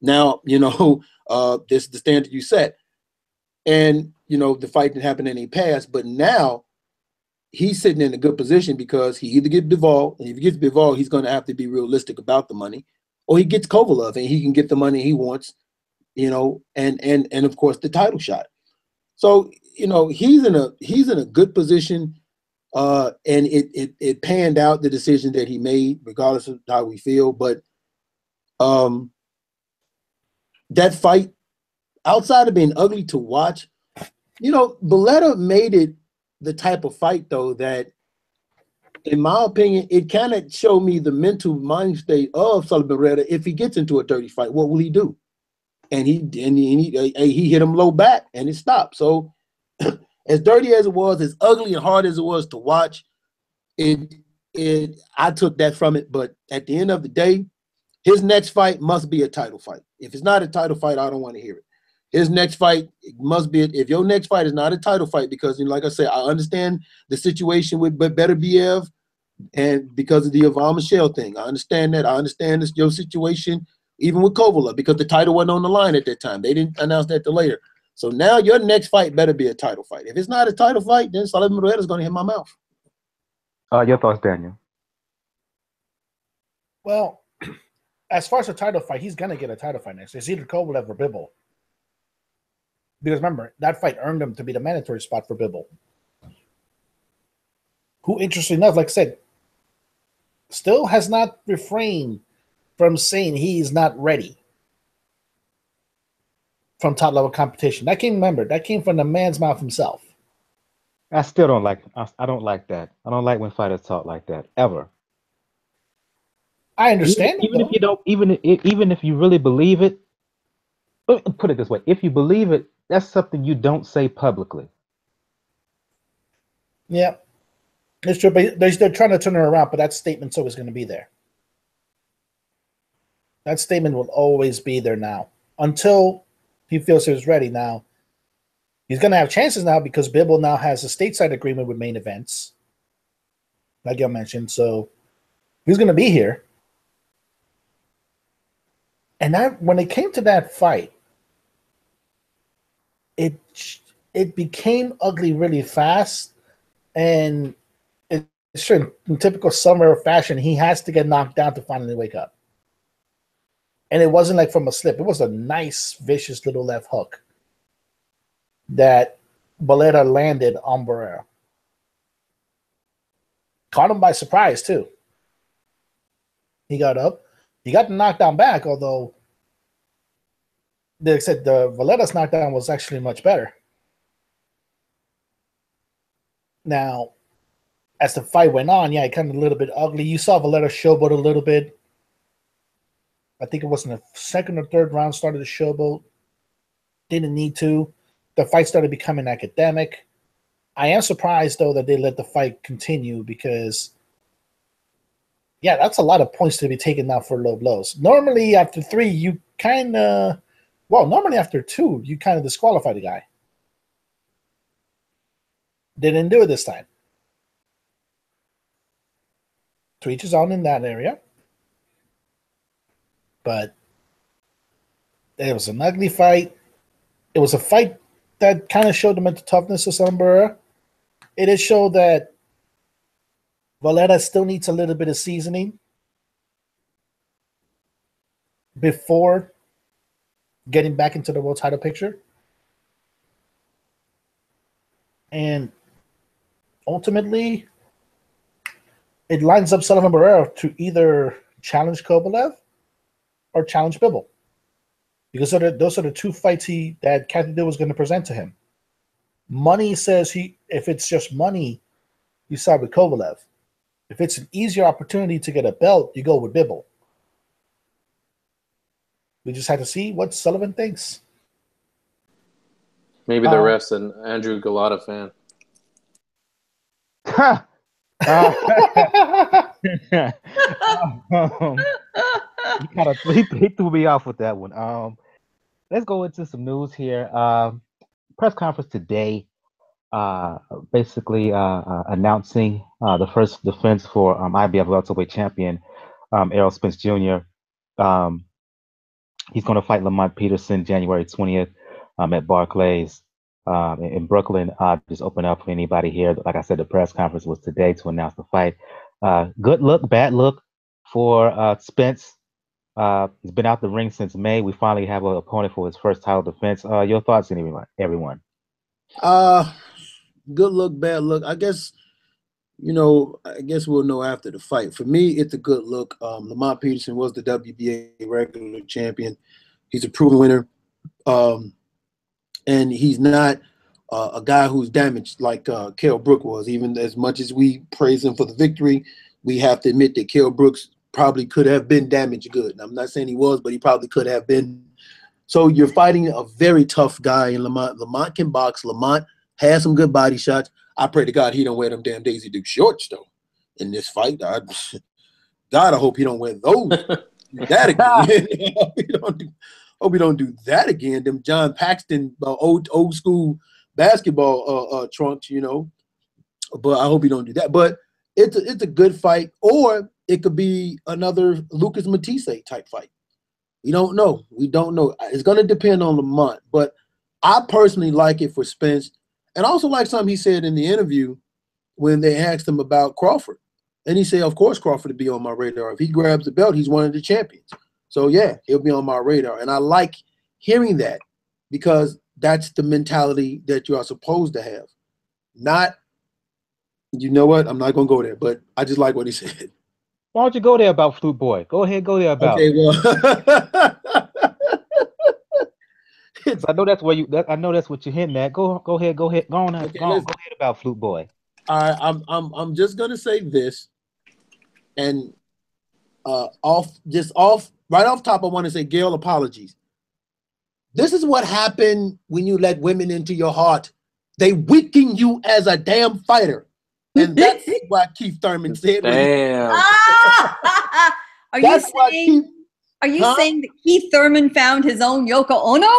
Now, this is the standard you set. And, the fight didn't happen and he passed. But now he's sitting in a good position because he either gets Bivol, and if he gets Bivol, he's going to have to be realistic about the money, or he gets Kovalev and he can get the money he wants, and of course the title shot. So, he's in a good position. And it panned out, the decision that he made, regardless of how we feel. But that fight, outside of being ugly to watch, Valera made it the type of fight, though, that, in my opinion, it kind of showed me the mental mind state of Sullivan Barrera. If he gets into a dirty fight, what will he do? And he hit him low back, and it stopped. So, as dirty as it was, as ugly and hard as it was to watch, I took that from it. But at the end of the day, his next fight must be a title fight. If it's not a title fight, I don't want to hear it. His next fight must be, if your next fight is not a title fight, because, like I said, I understand the situation with Beterbiev and because of the Yvan Michel thing. I understand that. I understand your situation, even with Kovalev, because the title wasn't on the line at that time. They didn't announce that till later. So now your next fight better be a title fight. If it's not a title fight, then Sullivan Barrera is going to hit my mouth. Your thoughts, Daniel? Well, as far as a title fight, he's going to get a title fight next. It's either Kovalev or Bivol. Because remember, that fight earned him to be the mandatory spot for Bivol, who, interestingly enough, like I said, still has not refrained from saying he's not ready from top-level competition. That came from the man's mouth himself. I still don't like. I don't like that. I don't like when fighters talk like that ever. I understand. Even if you don't, even if you really believe it, put it this way: if you believe it, that's something you don't say publicly. Yeah, it's true. But they're trying to turn it around. But that statement's always going to be there. That statement will always be there now until he feels he's ready. Now he's going to have chances now because Bivol now has a stateside agreement with Main Events, like you mentioned. So he's going to be here. And when it came to that fight, it became ugly really fast, and it's in typical Summer fashion. He has to get knocked down to finally wake up. And it wasn't like from a slip. It was a nice, vicious little left hook that Valera landed on Barrera. Caught him by surprise, too. He got up. He got the knockdown back, although they said the Valera's knockdown was actually much better. Now, as the fight went on, yeah, it kind of a little bit ugly. You saw Valera showboat a little bit. I think it was in the second or third round started the showboat. Didn't need to. The fight started becoming academic. I am surprised, though, that they let the fight continue because, yeah, that's a lot of points to be taken now for low blows. Normally, after 3, you kind of, normally after 2, you kind of disqualify the guy. They didn't do it this time. To each his own in that area. But it was an ugly fight. It was a fight that kind of showed the mental toughness of Barrera. It did show that Valera still needs a little bit of seasoning before getting back into the world title picture. And ultimately, it lines up Sullivan Barrera to either challenge Kovalev or challenge Bivol. Because those are the 2 fights that Kathy Dill was going to present to him. Money says if it's just money, you side with Kovalev. If it's an easier opportunity to get a belt, you go with Bivol. We just had to see what Sullivan thinks. Maybe the ref's an Andrew Galata fan. he threw me off with that one. Let's go into some news here. Press conference today, basically announcing the first defense for IBF Welterweight champion Errol Spence Jr. Um, he's going to fight Lamont Peterson January 20th at Barclays in Brooklyn. Just open up for anybody here. Like I said, the press conference was today to announce the fight. Good look, bad look for Spence. He's been out the ring since May. We finally have an opponent for his first title defense. Your thoughts, everyone? Good look, bad look. I guess we'll know after the fight. For me, it's a good look. Lamont Peterson was the WBA regular champion. He's a proven winner. And he's not a guy who's damaged like Kell Brook was. Even as much as we praise him for the victory, we have to admit that Kell Brooks probably could have been damaged good. And I'm not saying he was, but he probably could have been. So you're fighting a very tough guy in Lamont. Lamont can box. Lamont has some good body shots. I pray to God he don't wear them damn Daisy Duke shorts, though, in this fight. God, I hope he don't wear those. That again. Hope we don't do that again. Them John Paxton old school basketball trunks, But I hope he don't do that. But it's a good fight, or it could be another Lucas Matisse type fight. We don't know. It's going to depend on Lamont. But I personally like it for Spence. And I also like something he said in the interview when they asked him about Crawford. And he said, of course, Crawford would be on my radar. If he grabs the belt, he's one of the champions. So, yeah, he'll be on my radar. And I like hearing that because that's the mentality that you are supposed to have. Not, you know what? I'm not going to go there, but I just like what he said. Why don't you go there about Flute Boy? Go ahead, go there about. Okay, well. I know that's where I know that's what you're hitting at. Go ahead. Go ahead about Flute Boy. All right, I'm just gonna say this, and right off top, I want to say, Gail, apologies. This is what happened when you let women into your heart. They weaken you as a damn fighter, and that's what Keith Thurman said. Damn. Are you saying that Keith Thurman found his own Yoko Ono?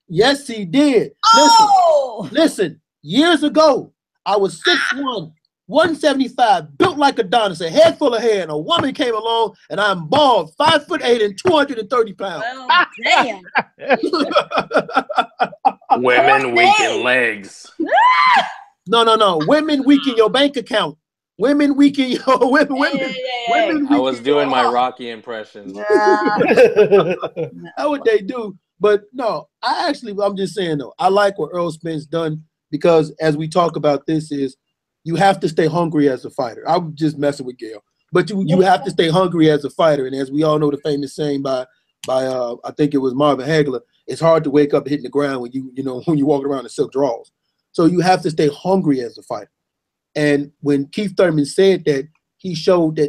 Yes, he did. Oh! Listen, years ago, I was 6'1", 175, built like Adonis, a head full of hair, and a woman came along, and I'm bald, 5'8" and 230 pounds. Well, damn. Women weaken legs. No. Women weaken your bank account. Women weaken your women. Women I was doing my Rocky impression. How would they do? But no, I'm just saying though, I like what Errol Spence done because as we talk about this is you have to stay hungry as a fighter. I'm just messing with Gail, but you have to stay hungry as a fighter. And as we all know, the famous saying by I think it was Marvin Hagler, it's hard to wake up hitting the ground when when you're walking around in silk drawers. So you have to stay hungry as a fighter. And when Keith Thurman said that, he showed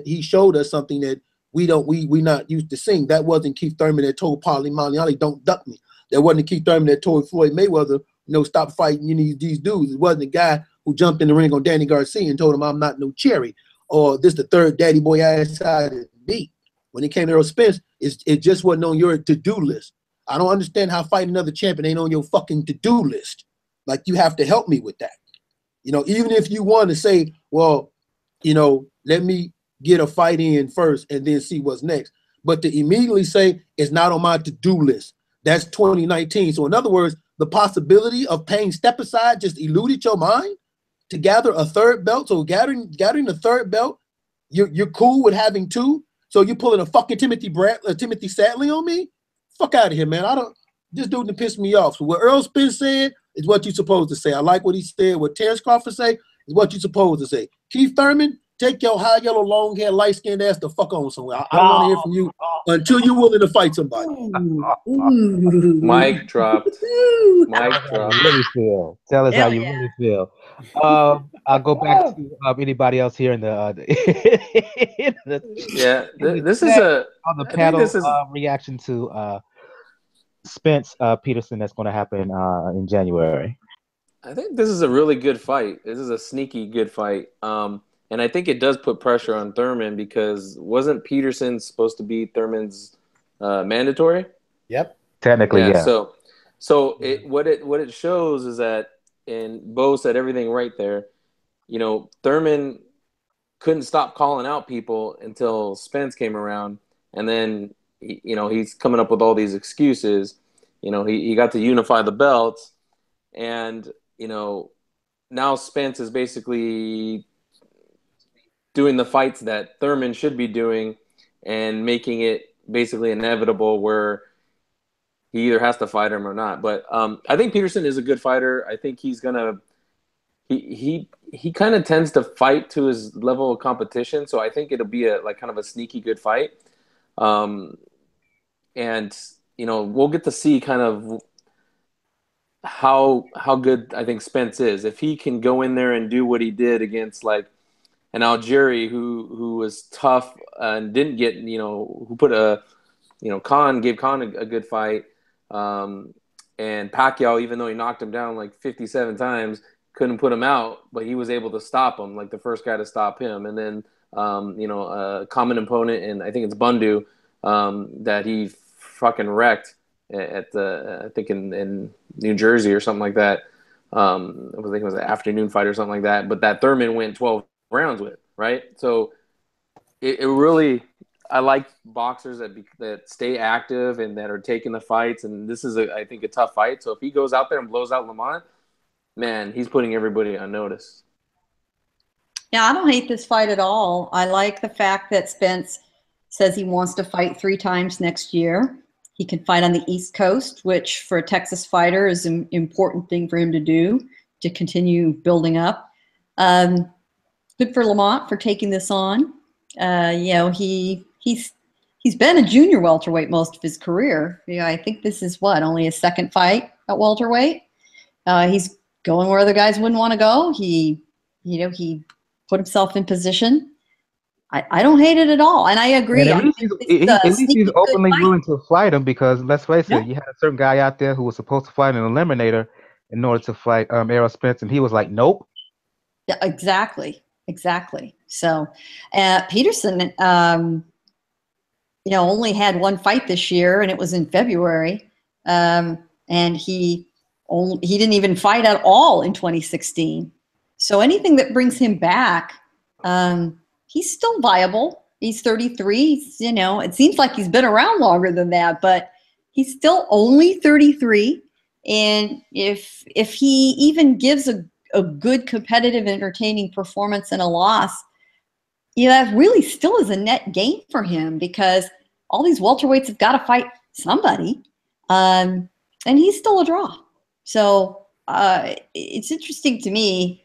us something that we not used to seeing. That wasn't Keith Thurman that told Paulie Malignaggi, don't duck me. That wasn't Keith Thurman that told Floyd Mayweather, stop fighting these dudes. It wasn't a guy who jumped in the ring on Danny Garcia and told him I'm not no cherry, or this the third daddy boy I decided to beat. When it came to Errol Spence, it just wasn't on your to-do list. I don't understand how fighting another champion ain't on your fucking to-do list. Like, you have to help me with that. Even if you want to say, well, let me get a fight in first and then see what's next. But to immediately say it's not on my to-do list, that's 2019. So in other words, the possibility of paying step aside just eluded your mind to gather a third belt. So gathering the third belt, you're cool with having two. So you're pulling a fucking Timothy Sadley on me? Fuck out of here, man. This dude done pissed me off. So what Errol Spence said is what you're supposed to say. I like what he said. What Terrence Crawford say is what you're supposed to say. Keith Thurman, take your high yellow, long hair, light skinned ass the fuck on somewhere. I don't want to hear from you until you're willing to fight somebody. Mic dropped. Mic dropped. Really feel. Tell us how you really feel. I'll go back to anybody else here in the this is on the panel reaction to Spence Peterson that's going to happen in January. I think this is a really good fight. This is a sneaky good fight. And I think it does put pressure on Thurman because wasn't Peterson supposed to be Thurman's mandatory. Yep. Technically, Yeah. yeah. So what it shows is that, and Bo said everything right there. You know, Thurman couldn't stop calling out people until Spence came around, and then he's coming up with all these excuses. You know, he got to unify the belts, and now Spence is basically doing the fights that Thurman should be doing, and making it basically inevitable where he either has to fight him or not. But I think Peterson is a good fighter. I think he's gonna. He kind of tends to fight to his level of competition, so I think it'll be kind of a sneaky good fight. And we'll get to see kind of how good I think Spence is. If he can go in there and do what he did against like an Algieri who was tough and didn't get who put gave Khan a good fight, and Pacquiao, even though he knocked him down like 57 times, couldn't put him out, but he was able to stop him, like the first guy to stop him. And then, a common opponent, and I think it's Bundu, that he fucking wrecked at I think in New Jersey or something like that. I think it was an afternoon fight or something like that. But that Thurman went 12 rounds with, right? So it really, I like boxers that stay active and that are taking the fights. And this is, I think, a tough fight. So if he goes out there and blows out Lamont, man, he's putting everybody on notice. Yeah, I don't hate this fight at all. I like the fact that Spence says he wants to fight 3 times next year. He can fight on the East Coast, which for a Texas fighter is an important thing for him to do to continue building up. Good for Lamont for taking this on. He's been a junior welterweight most of his career. I think this is only his 2nd fight at welterweight. He's going where other guys wouldn't want to go. He put himself in position. I don't hate it at all, and I agree. And at least he's openly willing to fight him, because let's face it, you had a certain guy out there who was supposed to fight an eliminator in order to fight Errol Spence, and he was like, nope. Yeah, exactly. So Peterson, only had 1 fight this year, and it was in February, and he didn't even fight at all in 2016. So anything that brings him back, he's still viable. He's 33. It seems like he's been around longer than that, but he's still only 33. And if he even gives a good, competitive, entertaining performance in a loss, that really still is a net gain for him, because all these welterweights have got to fight somebody, and he's still a draw. So it's interesting to me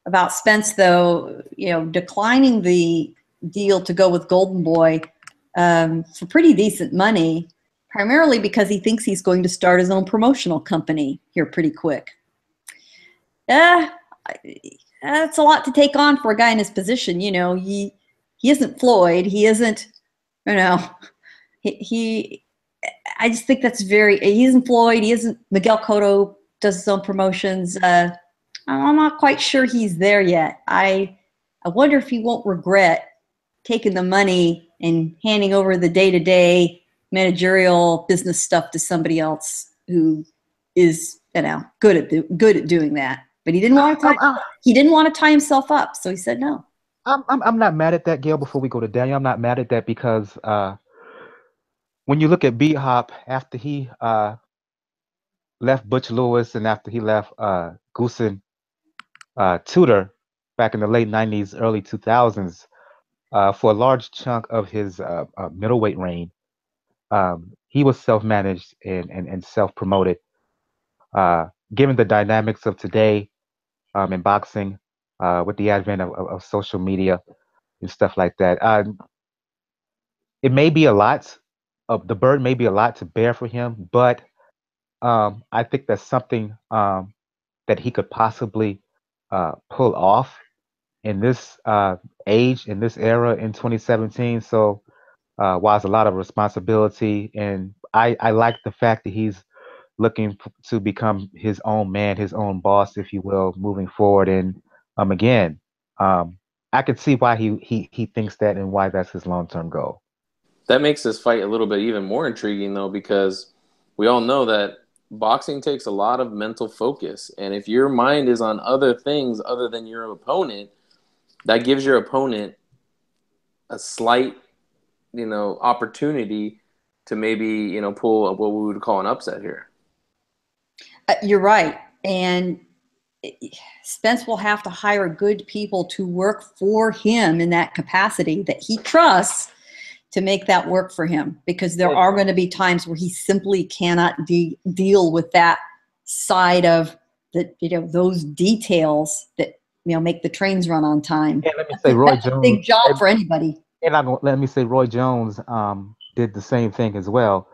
about Spence, though, declining the deal to go with Golden Boy for pretty decent money, primarily because he thinks he's going to start his own promotional company here pretty quick. That's a lot to take on for a guy in his position. He isn't Floyd. He isn't, I just think that's he isn't Floyd. He isn't Miguel Cotto, does his own promotions. I'm not quite sure he's there yet. I wonder if he won't regret taking the money and handing over the day-to-day managerial business stuff to somebody else who is, good at doing that. But he didn't want to tie himself up, so he said no. I'm not mad at that, Gail. Before we go to Daniel, I'm not mad at that, because when you look at B-Hop, after he left Butch Lewis and after he left Goosen Tudor back in the late 90s, early 2000s, for a large chunk of his middleweight reign, he was self-managed and self-promoted. Given the dynamics of today in boxing, with the advent of social media and stuff like that, it may be a lot. The burden may be a lot to bear for him, but I think that's something that he could possibly pull off in this age, in this era, in 2017. So while it's a lot of responsibility, and I like the fact that he's looking to become his own man, his own boss, if you will, moving forward. And again, I could see why he thinks that and why that's his long-term goal. That makes this fight a little bit even more intriguing, though, because we all know that boxing takes a lot of mental focus. And if your mind is on other things other than your opponent, that gives your opponent a slight, opportunity to maybe, pull what we would call an upset here. You're right. And Spence will have to hire good people to work for him in that capacity that he trusts to make that work for him, because there are going to be times where he simply cannot deal with that side of the, those details that, make the trains run on time. And let me say, Roy That's Jones, a big job for anybody. And let me say, Roy Jones did the same thing as well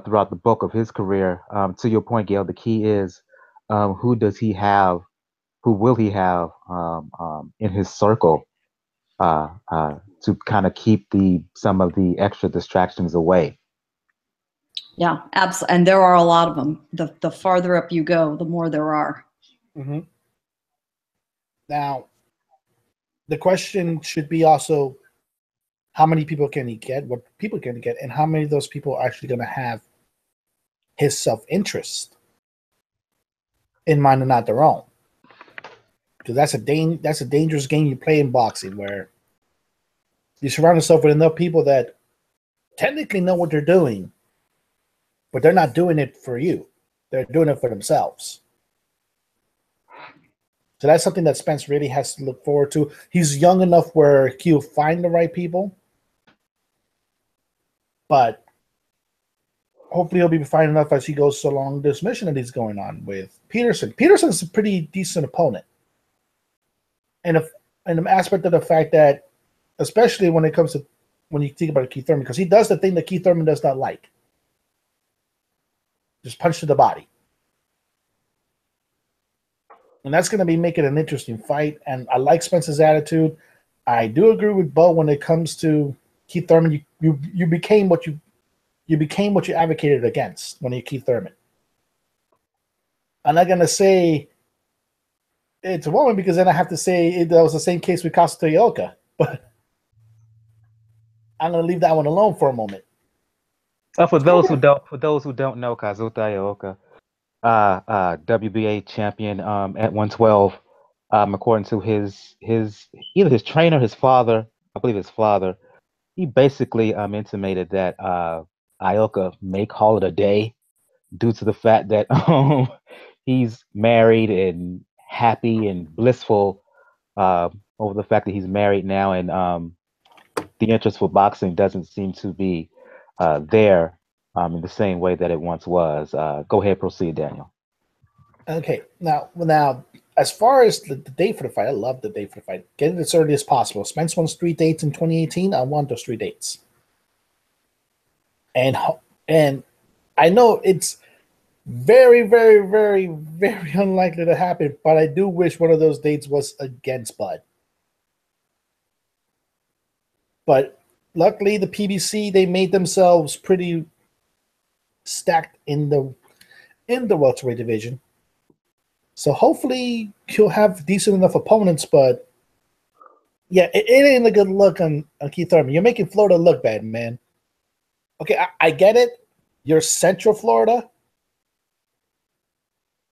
throughout the bulk of his career. To your point, Gail, the key is who does he have? Who will he have in his circle to kind of keep some of the extra distractions away? Yeah, absolutely. And there are a lot of them. The farther up you go, the more there are. Mm-hmm. Now, the question should be also, how many people can he get? What people can he get? And how many of those people are actually going to have his self-interest in mind and not their own? Because that's a dangerous game you play in boxing, where you surround yourself with enough people that technically know what they're doing, but they're not doing it for you. They're doing it for themselves. So that's something that Spence really has to look forward to. He's young enough where he'll find the right people, but hopefully he'll be fine enough as he goes along this mission that he's going on with Peterson. Peterson's a pretty decent opponent. And an aspect of the fact that, especially when it comes to when you think about Keith Thurman, because he does the thing that Keith Thurman does not like. Just punch to the body. And that's going to be making an interesting fight. And I like Spence's attitude. I do agree with Bo when it comes to Keith Thurman. You became what you advocated against when you're Keith Thurman. I'm not going to say it's a woman, because then I have to say that was the same case with Costa Yoka. But I'm going to leave that one alone for a moment. For those who don't know, Kazuta Ioka, WBA champion at 112, according to his either his trainer, his father, I believe his father, he basically intimated that Ioka may call it a day due to the fact that he's married and happy and blissful over the fact that he's married now, and the interest for boxing doesn't seem to be there in the same way that it once was. Go ahead, proceed, Daniel. Okay, now, as far as the date for the fight, I love the date for the fight. Get it as early as possible. Spence wants 3 dates in 2018. I want those 3 dates. And I know it's very, very, very, very unlikely to happen, but I do wish one of those dates was against Bud. But luckily, the PBC, they made themselves pretty stacked in the welterweight division. So hopefully he'll have decent enough opponents, but yeah, it ain't a good look on Keith Thurman. You're making Florida look bad, man. Okay, I get it. You're Central Florida.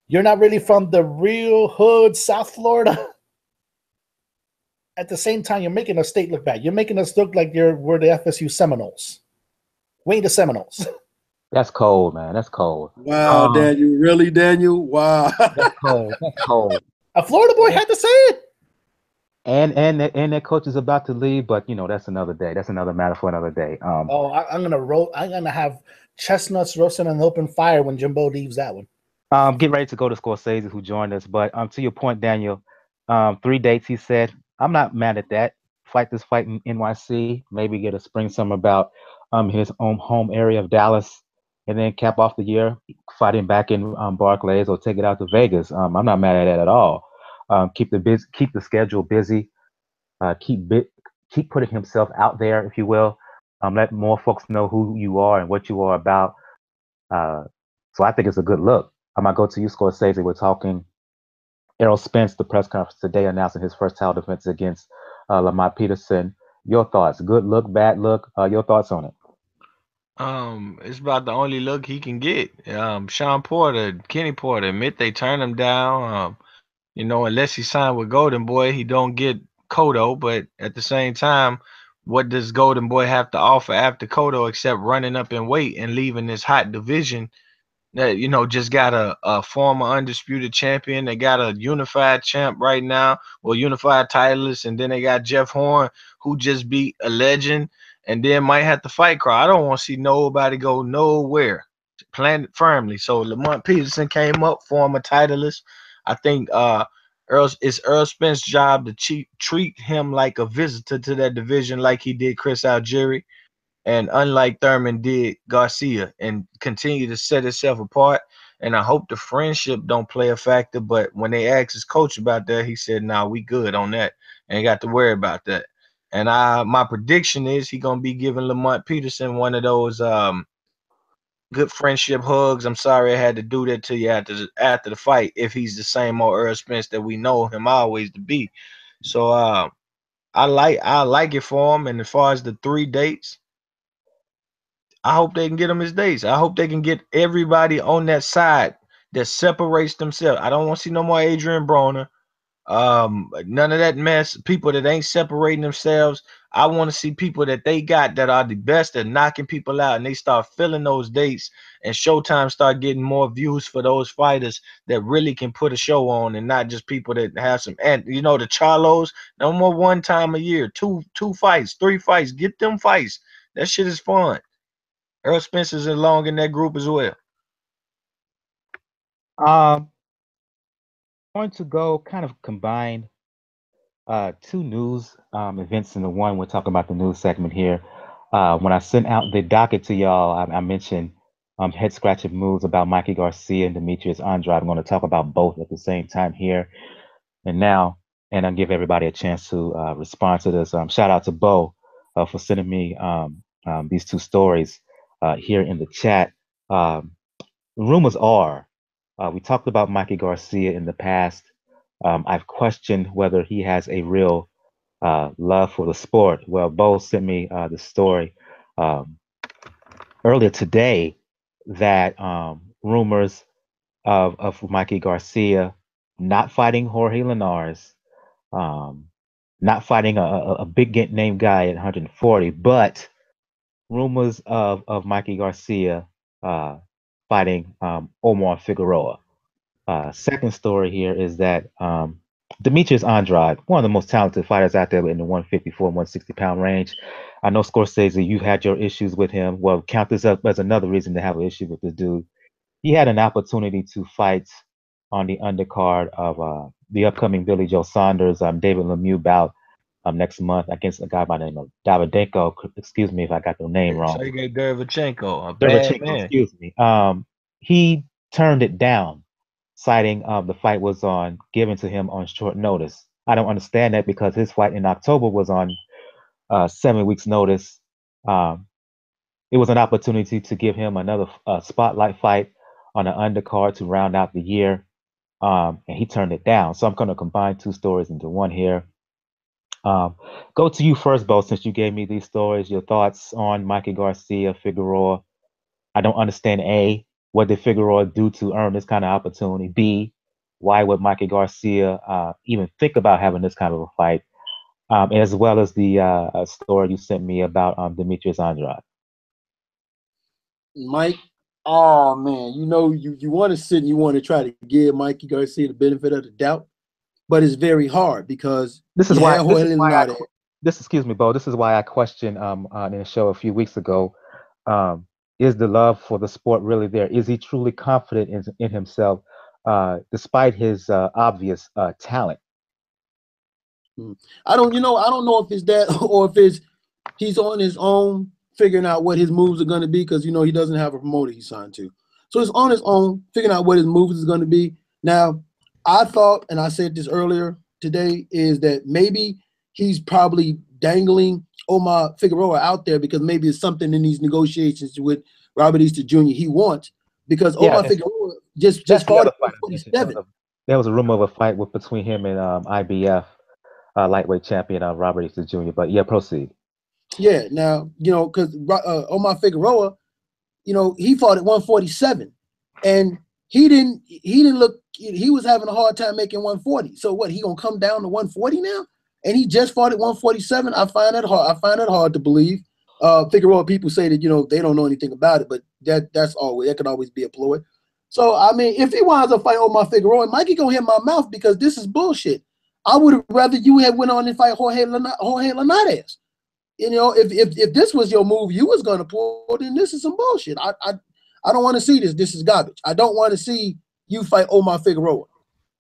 You're not really from the real hood, South Florida. At the same time, you're making a state look bad. You're making us look like we're the FSU Seminoles. We ain't the Seminoles. That's cold, man. That's cold. Wow, Daniel. Really, Daniel? Wow. That's cold. That's cold. A Florida boy had to say it. And their coach is about to leave, but that's another day. That's another matter for another day. I'm gonna have chestnuts roasting on an open fire when Jimbo leaves that one. Get ready to go to Scorsese, who joined us. But to your point, Daniel, 3 dates, he said. I'm not mad at that. Fight this fight in NYC, maybe get a spring summer bout his own home area of Dallas, and then cap off the year fighting back in Barclays, or take it out to Vegas. I'm not mad at that at all. Keep the schedule busy. Keep putting himself out there, if you will. Let more folks know who you are and what you are about. So I think it's a good look. I might go to you, Scorsese. We're talking Errol Spence, the press conference today, announcing his first title defense against Lamont Peterson. Your thoughts? Good look, bad look? Your thoughts on it? It's about the only look he can get. Sean Porter, Kenny Porter, admit they turned him down. You know, unless he signed with Golden Boy, he don't get Cotto. But at the same time, what does Golden Boy have to offer after Cotto except running up in weight and leaving this hot division that, you know, just got a former undisputed champion? They got a unified champ right now, or unified titleist, and then they got Jeff Horn, who just beat a legend, and then might have to fight Cry. I don't want to see nobody go nowhere. Plan it firmly. So Lamont Peterson came up, former titleist. I think it's Errol Spence's job to treat him like a visitor to that division, like he did Chris Algieri, and unlike Thurman did Garcia, and continue to set itself apart. And I hope the friendship don't play a factor. But when they asked his coach about that, he said, "Nah, we good on that. Ain't got to worry about that." And my prediction is he gonna be giving Lamont Peterson one of those good friendship hugs. I'm sorry I had to do that to you after the fight. If he's the same old Errol Spence that we know him always to be, so I like it for him. And as far as the 3 dates, I hope they can get him his dates. I hope they can get everybody on that side that separates themselves. I don't want to see no more Adrian Broner. None of that mess. People that ain't separating themselves. I want to see people that they got that are the best at knocking people out, and they start filling those dates, and Showtime start getting more views for those fighters that really can put a show on, and not just people that have some. And you know, the Charlos, no more one time a year, two fights, 3 fights. Get them fights. That shit is fun. Errol Spence is along in that group as well. Going to go kind of combine 2 news events into one. We're talking about the news segment here. When I sent out the docket to y'all, I mentioned head scratching moves about Mikey Garcia and Demetrius Andrade. I'm going to talk about both at the same time here and now, and I'll give everybody a chance to respond to this. Shout out to Bo for sending me these 2 stories here in the chat. Rumors are, we talked about Mikey Garcia in the past. I've questioned whether he has a real love for the sport. Well, Bo sent me the story earlier today that rumors of Mikey Garcia not fighting Jorge Linares, not fighting a big name guy at 140, but rumors of Mikey Garcia fighting Omar Figueroa. Second story here is that Demetrius Andrade, one of the most talented fighters out there in the 154, 160 pound range. I know Scorsese, you had your issues with him. Well, count this up as another reason to have an issue with this dude. He had an opportunity to fight on the undercard of the upcoming Billy Joe Saunders, David Lemieux bout next month against a guy by the name of Davidenko. Excuse me if I got the name wrong. Sergey Derevchenko, a bad man. Excuse me. He turned it down, citing the fight was given to him on short notice. I don't understand that because his fight in October was on 7 weeks notice. It was an opportunity to give him another spotlight fight on an undercard to round out the year, and he turned it down. So I'm going to combine 2 stories into one here. Go to you first, Bo, since you gave me these stories. Your thoughts on Mikey Garcia, Figueroa. I don't understand, A, what did Figueroa do to earn this kind of opportunity? B, why would Mikey Garcia even think about having this kind of a fight? As well as the story you sent me about Demetrius Andrade. Mike, oh man, you know you want to sit and you want to try to give Mikey Garcia the benefit of the doubt, but it's very hard because this is why excuse me, Bo. This is why I questioned in a show a few weeks ago. Is the love for the sport really there? Is he truly confident in himself, despite his obvious talent? I don't know if it's that or if he's on his own figuring out what his moves are going to be, because he doesn't have a promoter he's signed to. So it's on his own figuring out what his moves is going to be. Now, I thought, and I said this earlier today, is that maybe he's probably dangling Omar Figueroa out there because maybe it's something in these negotiations with Robert Easter Jr. he wants, because Omar Figueroa just fought at 47. There was a rumor of a fight between him and IBF lightweight champion Robert Easter Jr. But yeah, proceed. Yeah, now because Omar Figueroa he fought at 147, and he didn't look. He was having a hard time making 140. So what? He gonna come down to 140 now? And he just fought at 147. I find that hard to believe. Figueroa people say that they don't know anything about it, but that could always be a ploy. So I mean, if he winds up fighting Omar Figueroa, Mikey gonna hit my mouth because this is bullshit. I would have rather you had went on and fight Jorge Linares. If this was your move you was gonna pull, then this is some bullshit. I don't want to see this. This is garbage. I don't want to see you fight Omar Figueroa.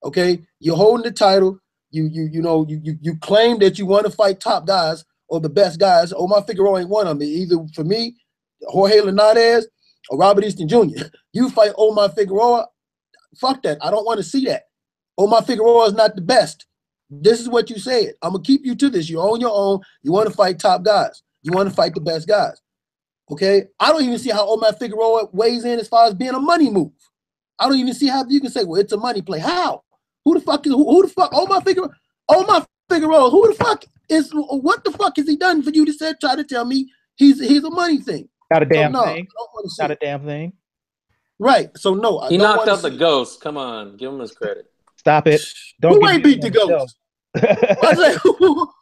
Okay, you're holding the title. You claim that you want to fight top guys or the best guys. Omar Figueroa ain't one of them. Either for me, Jorge Linares or Robert Easton Jr. You fight Omar Figueroa, fuck that. I don't want to see that. Omar Figueroa is not the best. This is what you said. I'm going to keep you to this. You're on your own. You want to fight top guys. You want to fight the best guys. Okay? I don't even see how Omar Figueroa weighs in as far as being a money move. I don't even see how you can say, well, it's a money play. How? Who the fuck Omar Figueroa? Omar Figueroa, what the fuck has he done for you to try to tell me he's a money thing? Not a damn thing. I don't want to see Not a damn thing. Right. So no, he knocked out the ghost. Come on, give him his credit. Stop it. Who ain't beat the ghost?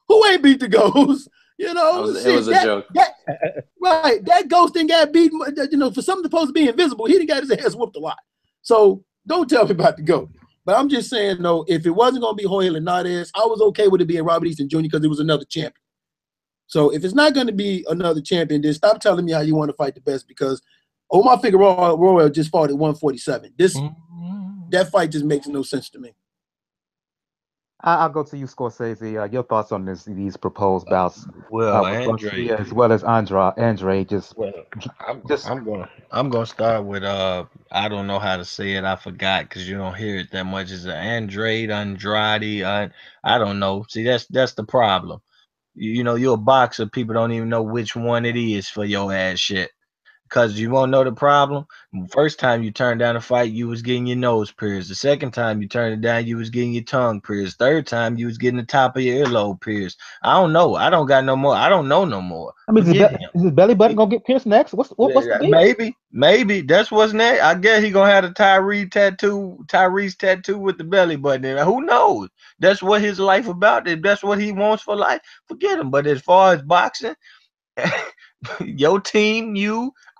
Who ain't beat the ghost? It was a joke. Right. That ghost didn't get beat. For something supposed to be invisible, he didn't got his ass whooped a lot. So don't tell me about the GOAT. But I'm just saying, though, if it wasn't going to be Jorge Linares, I was okay with it being Robert Easton Jr. because it was another champion. So if it's not going to be another champion, then stop telling me how you want to fight the best because Omar Figueroa just fought at 147. That fight just makes no sense to me. I'll go to you, Scorsese. Your thoughts on these proposed bouts? Well, Andrade, as well as Andrade. I'm gonna start with I don't know how to say it. I forgot because you don't hear it that much. Is Andrade? I don't know. See, that's the problem. You're a boxer. People don't even know which one it is for your ass shit. Because you won't know the problem. First time you turned down a fight, you was getting your nose pierced. The second time you turned it down, you was getting your tongue pierced. Third time, you was getting the top of your earlobe pierced. I don't know. I don't got no more. I don't know no more. I mean, is his belly button gonna get pierced next? What's the deal? Maybe that's what's next. I guess he gonna have a Tyrese tattoo with the belly button in it. Who knows? That's what his life about. If that's what he wants for life, forget him. But as far as boxing, your team,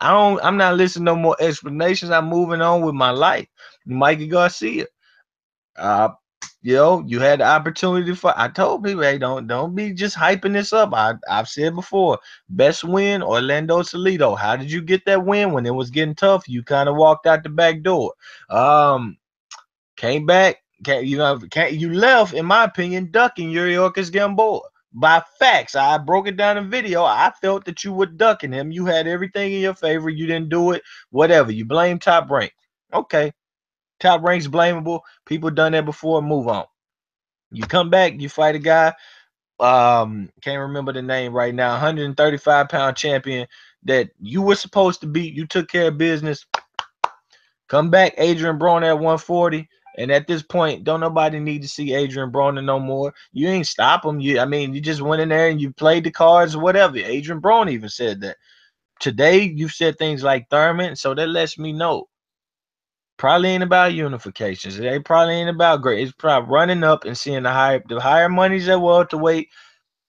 I'm not listening to no more explanations. I'm moving on with my life. Mikey Garcia. You had the opportunity to fight. I told people, hey, don't be just hyping this up. I've said before, best win, Orlando Salido. How did you get that win when it was getting tough? You kind of walked out the back door. Came back. You left, in my opinion, ducking Yuriorkis Gamboa. By facts, I broke it down in video. I felt that you were ducking him. You had everything in your favor. You didn't do it. Whatever. You blame Top Rank. Okay. Top Rank's blamable. People done that before. Move on. You come back. You fight a guy. Can't remember the name right now. 135-pound champion that you were supposed to beat. You took care of business. Come back. Adrian Broner at 140. And at this point, don't nobody need to see Adrian Broner no more. You ain't stop him. You just went in there and you played the cards or whatever. Adrian Broner even said that. Today, you've said things like Thurman, so that lets me know. Probably ain't about unifications. It probably ain't about great. It's probably running up and seeing the higher monies at welterweight.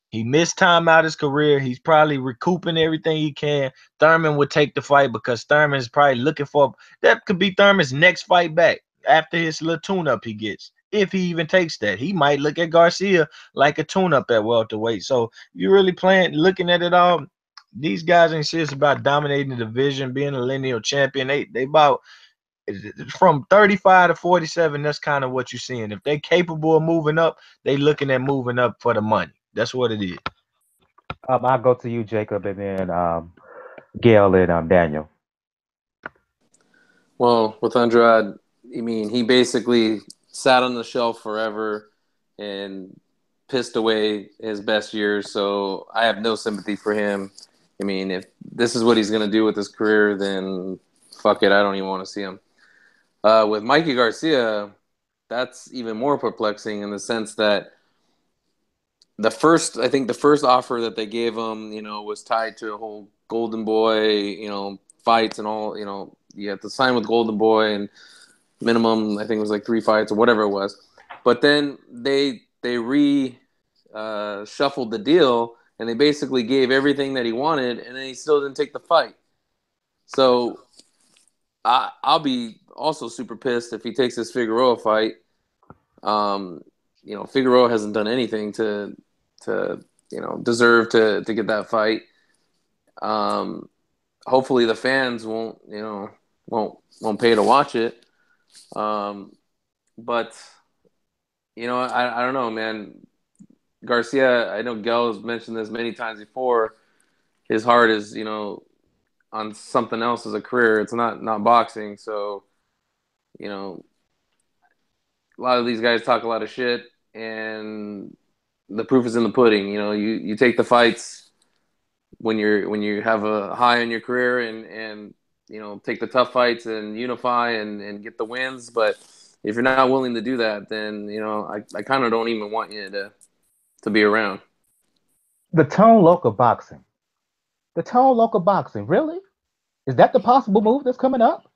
He missed time out his career. He's probably recouping everything he can. Thurman would take the fight because Thurman is probably looking for – that could be Thurman's next fight back. After his little tune-up he gets, if he even takes that, he might look at Garcia like a tune-up at welterweight. So you really looking at it all, these guys ain't serious about dominating the division, being a lineal champion. They about from 35 to 47. That's kind of what you're seeing. If they capable of moving up, they looking at moving up for the money. That's what it is. I'll go to you, Jacob, and then Gail and Daniel. Well, with Andrade, he basically sat on the shelf forever and pissed away his best years. So I have no sympathy for him. If this is what he's going to do with his career, then fuck it. I don't even want to see him. With Mikey Garcia, that's even more perplexing in the sense that the first offer that they gave him, was tied to a whole Golden Boy, fights and all, you know, you have to sign with Golden Boy and minimum, I think it was like 3 fights or whatever it was. But then they shuffled the deal and they basically gave everything that he wanted, and then he still didn't take the fight. So I'll be also super pissed if he takes this Figueroa fight. You know, Figueroa hasn't done anything to you know, deserve to get that fight. Hopefully the fans won't pay to watch it. But you know, I don't know, man. Garcia, I know Gel's mentioned this many times before. His heart is, you know, on something else as a career. It's not boxing. So, you know, a lot of these guys talk a lot of shit, and the proof is in the pudding. You know, you take the fights when you have a high in your career, and you know, take the tough fights and unify and get the wins. But if you're not willing to do that, then, you know, I kind of don't even want you to be around. The Tone Loca boxing. The Tone Loca boxing. Really? Is that the possible move that's coming up?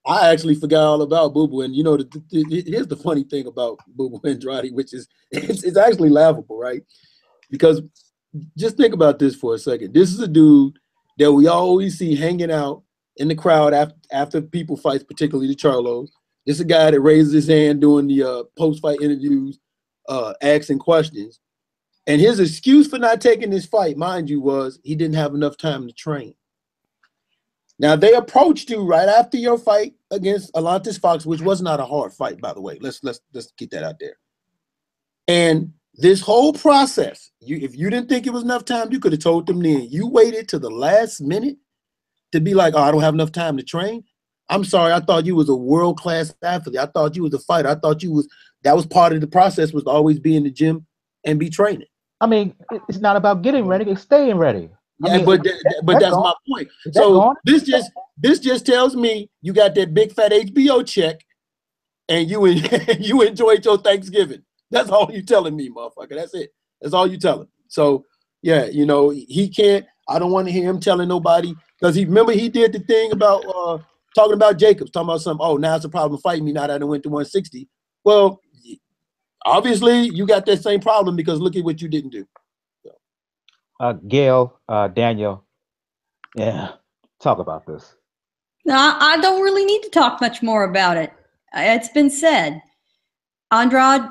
I actually forgot all about Boo Boo, and you know, here's the funny thing about Boo Boo Andrade, which is it's actually laughable, right? Because just think about this for a second. This is a dude that we always see hanging out in the crowd after people fights, particularly the Charlos. This is a guy that raises his hand doing the post-fight interviews, asking questions. And his excuse for not taking this fight, mind you, was he didn't have enough time to train. Now, they approached you right after your fight against Alontis Fox, which was not a hard fight, by the way. Let's get that out there. And this whole process, if you didn't think it was enough time, you could have told them then. You waited to the last minute to be like, oh, I don't have enough time to train. I'm sorry, I thought you was a world-class athlete. I thought you was a fighter. I thought that was part of the process, was to always be in the gym and be training. I mean, it's not about getting ready, it's staying ready. Yeah, I mean, but that's my point. So this just tells me you got that big fat HBO check, and you enjoyed your Thanksgiving. That's all you telling me, motherfucker. That's it. That's all you telling. So yeah, you know, he can't. I don't want to hear him telling nobody, because he did the thing about talking about Jacobs, talking about something. Oh, now it's a problem fighting me now that I went to 160. Well, obviously you got that same problem, because look at what you didn't do. Gail, Daniel, yeah, talk about this. No, I don't really need to talk much more about it. It's been said. Andrade,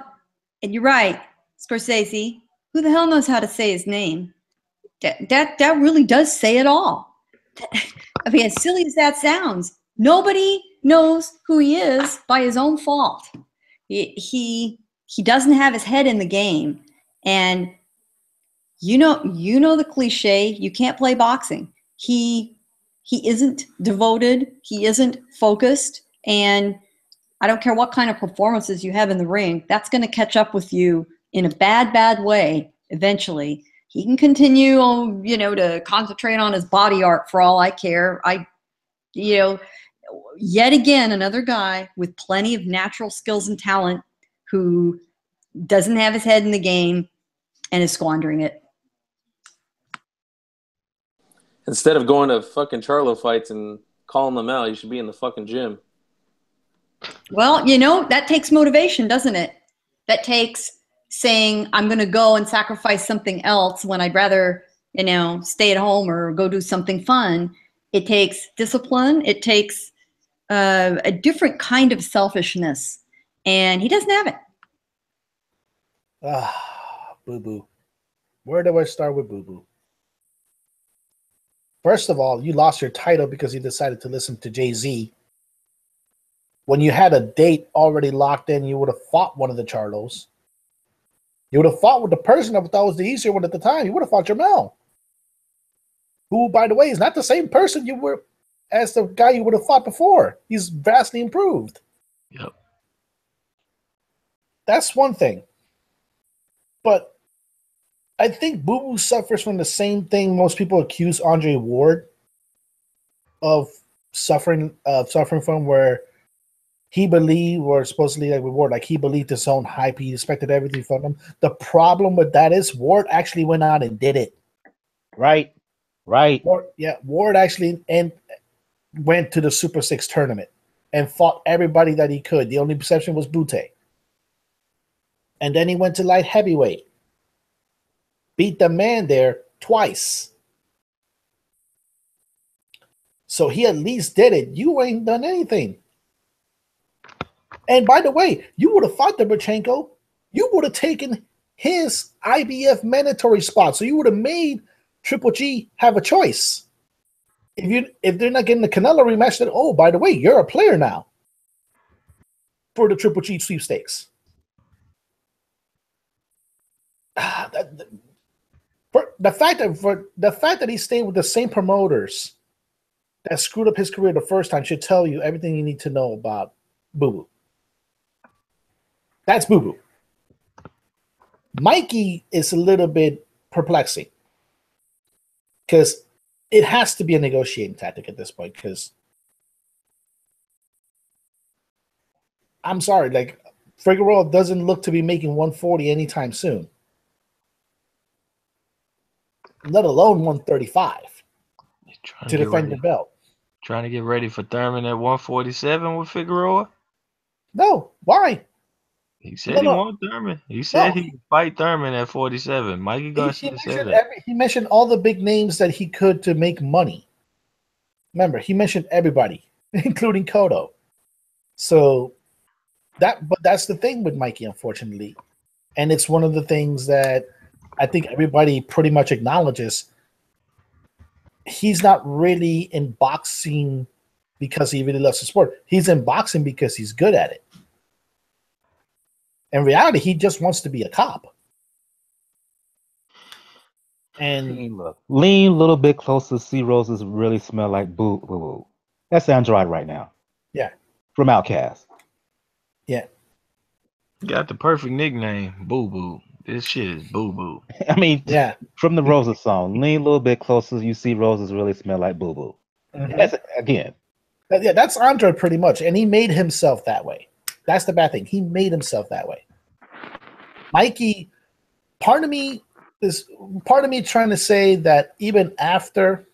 and you're right, Scorsese, who the hell knows how to say his name? That really does say it all. I mean, as silly as that sounds, nobody knows who he is by his own fault. He doesn't have his head in the game, and you know the cliche, you can't play boxing. He isn't devoted, he isn't focused, and I don't care what kind of performances you have in the ring, that's going to catch up with you in a bad way eventually. He can continue, you know, to concentrate on his body art for all I care. Yet again, another guy with plenty of natural skills and talent who doesn't have his head in the game and is squandering it. Instead of going to fucking Charlo fights and calling them out, you should be in the fucking gym. Well, you know, that takes motivation, doesn't it? That takes saying, I'm going to go and sacrifice something else when I'd rather, you know, stay at home or go do something fun. It takes discipline. It takes a different kind of selfishness. And he doesn't have it. Boo-boo. Where do I start with Boo-boo? First of all, you lost your title because you decided to listen to Jay-Z. When you had a date already locked in, you would have fought one of the Charlos. You would have fought with the person that thought was the easier one at the time. You would have fought Jamel, who, by the way, is not the same person you were as the guy you would have fought before. He's vastly improved. Yep. That's one thing. But I think Boo Boo suffers from the same thing most people accuse Andre Ward of suffering from, where he believed, or supposedly like with Ward, like he believed his own hype. He expected everything from him. The problem with that is Ward actually went out and did it. Right. Right. Ward actually went to the Super 6 tournament and fought everybody that he could. The only exception was Butte. And then he went to light heavyweight. Beat the man there twice. So he at least did it. You ain't done anything. And by the way, you would have fought Demetrius. You would have taken his IBF mandatory spot. So you would have made Triple G have a choice. If they're not getting the Canelo rematch, then oh, by the way, you're a player now for the Triple G sweepstakes. The fact that he stayed with the same promoters that screwed up his career the first time should tell you everything you need to know about Boo Boo. That's Boo Boo. Mikey is a little bit perplexing because it has to be a negotiating tactic at this point. Because I'm sorry, like Figueroa doesn't look to be making 140 anytime soon, let alone 135 to defend the belt. Trying to get ready for Thurman at 147 with Figueroa? No, why? He said he wanted Thurman. He said he would fight Thurman at 47. Mikey Garcia said that. He mentioned all the big names that he could to make money. Remember, he mentioned everybody, including Cotto. So but that's the thing with Mikey, unfortunately. And it's one of the things that I think everybody pretty much acknowledges. He's not really in boxing because he really loves the sport. He's in boxing because he's good at it. In reality, he just wants to be a cop. And lean a little bit closer. See roses really smell like boo boo boo. That's Andrade right now. Yeah. From Outcast. Yeah. Got the perfect nickname, Boo Boo. This shit is Boo Boo. I mean, from the Roses song, lean a little bit closer. You see roses really smell like boo boo. Mm-hmm. That's again. That's Andrade pretty much, and he made himself that way. That's the bad thing. He made himself that way. Mikey, part of me trying to say that even after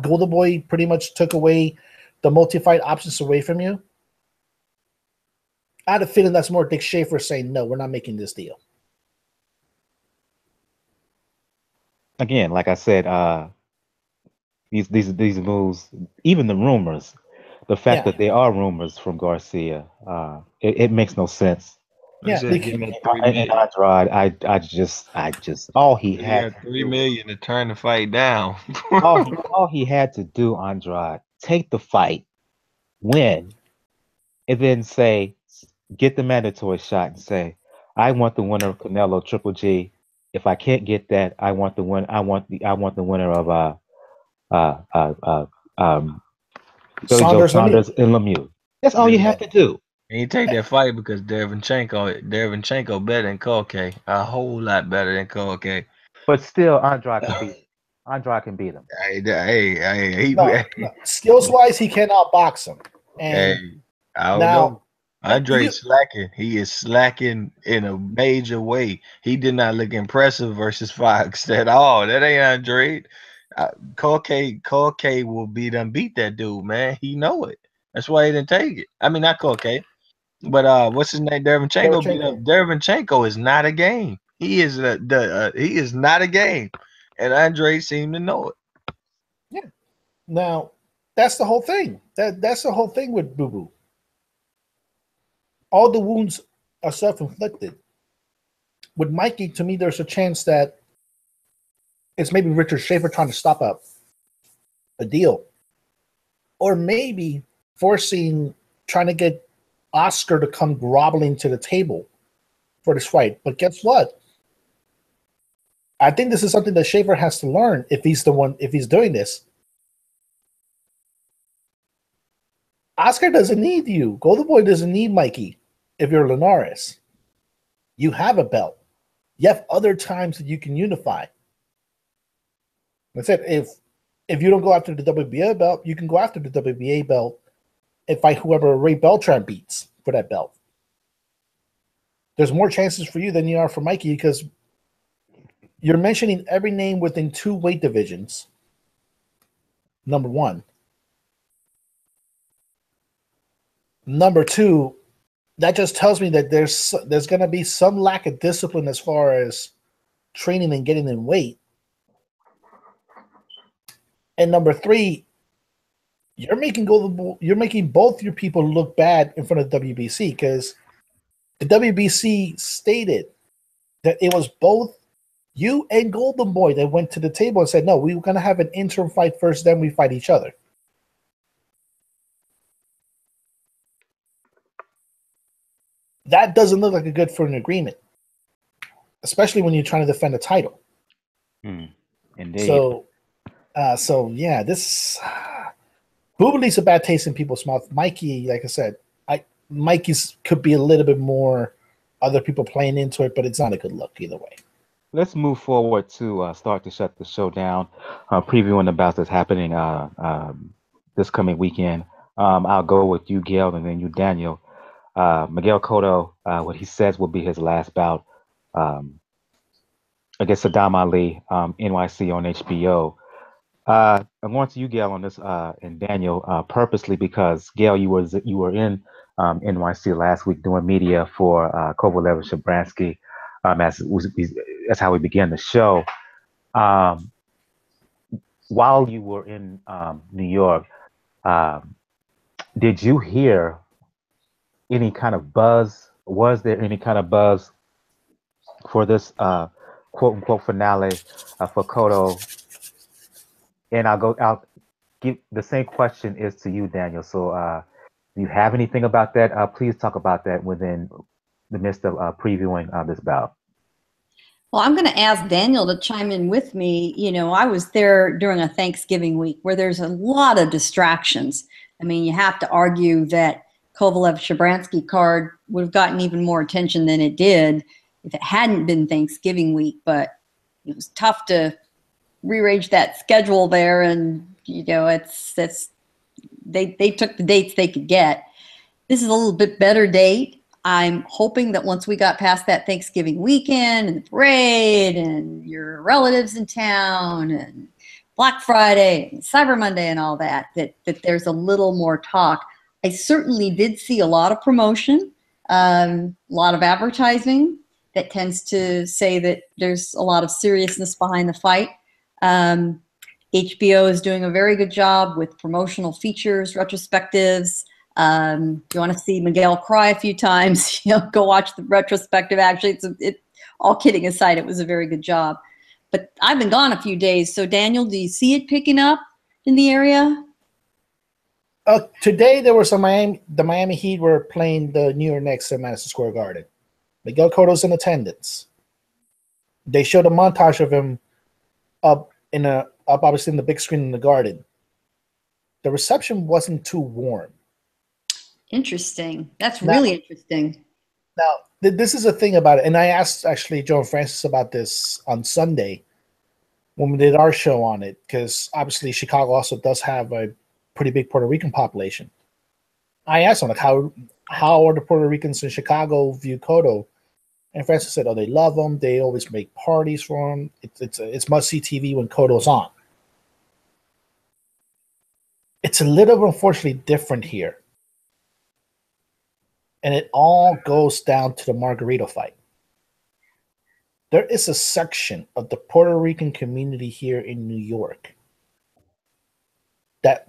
Golden Boy pretty much took away the multi-fight options away from you, I had a feeling that's more Dick Schaefer saying, no, we're not making this deal. Again, like I said, these moves, even the rumors, the fact that they are rumors from Garcia, it makes no sense. Yeah, and Andrade, I just all he had $3 million to turn the fight down. all he had to do, Andrade, take the fight, win, and then get the mandatory shot and say, I want the winner of Canelo Triple G. If I can't get that, I want the winner of Sanders and Lemieux. That's all you have to do. And you take that fight because Derevchenko better than Koke, a whole lot better than Koke. But still, Andrade can beat him. Skills wise, he cannot box him. And I don't know. Andre's slacking. He is slacking in a major way. He did not look impressive versus Fox at all. That ain't Andrade. Koke will beat that dude, man. He know it. That's why he didn't take it. I mean, not Koke, but what's his name? Derevchenko beat up. Derevchenko is not a game. He is he is not a game, and Andrade seemed to know it. Yeah. Now that's the whole thing. That's the whole thing with Boo Boo. All the wounds are self-inflicted. With Mikey, to me, there's a chance that it's maybe Richard Schaefer trying to stop up a deal. Or maybe trying to get Oscar to come groveling to the table for this fight. But guess what? I think this is something that Schaefer has to learn if he's doing this. Oscar doesn't need you. Golden Boy doesn't need Mikey. If you're Linares, you have a belt. You have other times that you can unify. I said, if you don't go after the WBA belt, you can go after the WBA belt and fight whoever Ray Beltran beats for that belt. There's more chances for you than you are for Mikey because you're mentioning every name within 2 weight divisions Number one. Number two, that just tells me that there's going to be some lack of discipline as far as training and getting in weight. And number three, you're making both your people look bad in front of WBC, because the WBC stated that it was both you and Golden Boy that went to the table and said, no, we were going to have an interim fight first, then we fight each other. That doesn't look like a good for an agreement, especially when you're trying to defend a title. Indeed. So yeah, this Booba leaves a bad taste in people's mouth. Mikey, like I said, Mikey's could be a little bit more other people playing into it, but it's not a good look either way. Let's move forward to start to shut the show down, previewing the bouts that's happening this coming weekend. I'll go with you, Gail, and then you, Daniel. Miguel Cotto, what he says will be his last bout against Sadam Ali, NYC on HBO. I'm going to you, Gail, on this, and Daniel, purposely because, Gail, you were in NYC last week doing media for Kovalev and Shabrabskyy. That's how we began the show. While you were in New York, did you hear any kind of buzz? Was there any kind of buzz for this quote unquote finale for Cotto? And I'll give the same question is to you, Daniel. So do you have anything about that? Please talk about that within the midst of previewing this bout. Well, I'm going to ask Daniel to chime in with me. You know, I was there during a Thanksgiving week where there's a lot of distractions. I mean, you have to argue that Kovalev-Shabrabskyy card would have gotten even more attention than it did if it hadn't been Thanksgiving week. But it was tough to rearrange that schedule there, and you know, they took the dates they could get. This is a little bit better date. I'm hoping that once we got past that Thanksgiving weekend and the parade and your relatives in town and Black Friday and Cyber Monday and all that there's a little more talk. I certainly did see a lot of promotion, a lot of advertising that tends to say that there's a lot of seriousness behind the fight. HBO is doing a very good job with promotional features, retrospectives. If you want to see Miguel cry a few times, go watch the retrospective. Actually, it's all kidding aside, it was a very good job. But I've been gone a few days. So Daniel, do you see it picking up in the area? Today there was the Miami Heat were playing the New York Knicks at Madison Square Garden. Miguel Cotto's in attendance. They showed a montage of him up obviously in the big screen in the Garden. The reception wasn't too warm. Interesting. That's really interesting. Now, this is a thing about it, and I asked actually Joe and Francis about this on Sunday when we did our show on it, because obviously Chicago also does have a pretty big Puerto Rican population. I asked them, like, how are the Puerto Ricans in Chicago view Cotto? And Francis said, oh, they love him. They always make parties for him. It's must-see TV when Cotto's on. It's a little, unfortunately, different here. And it all goes down to the Margarito fight. There is a section of the Puerto Rican community here in New York that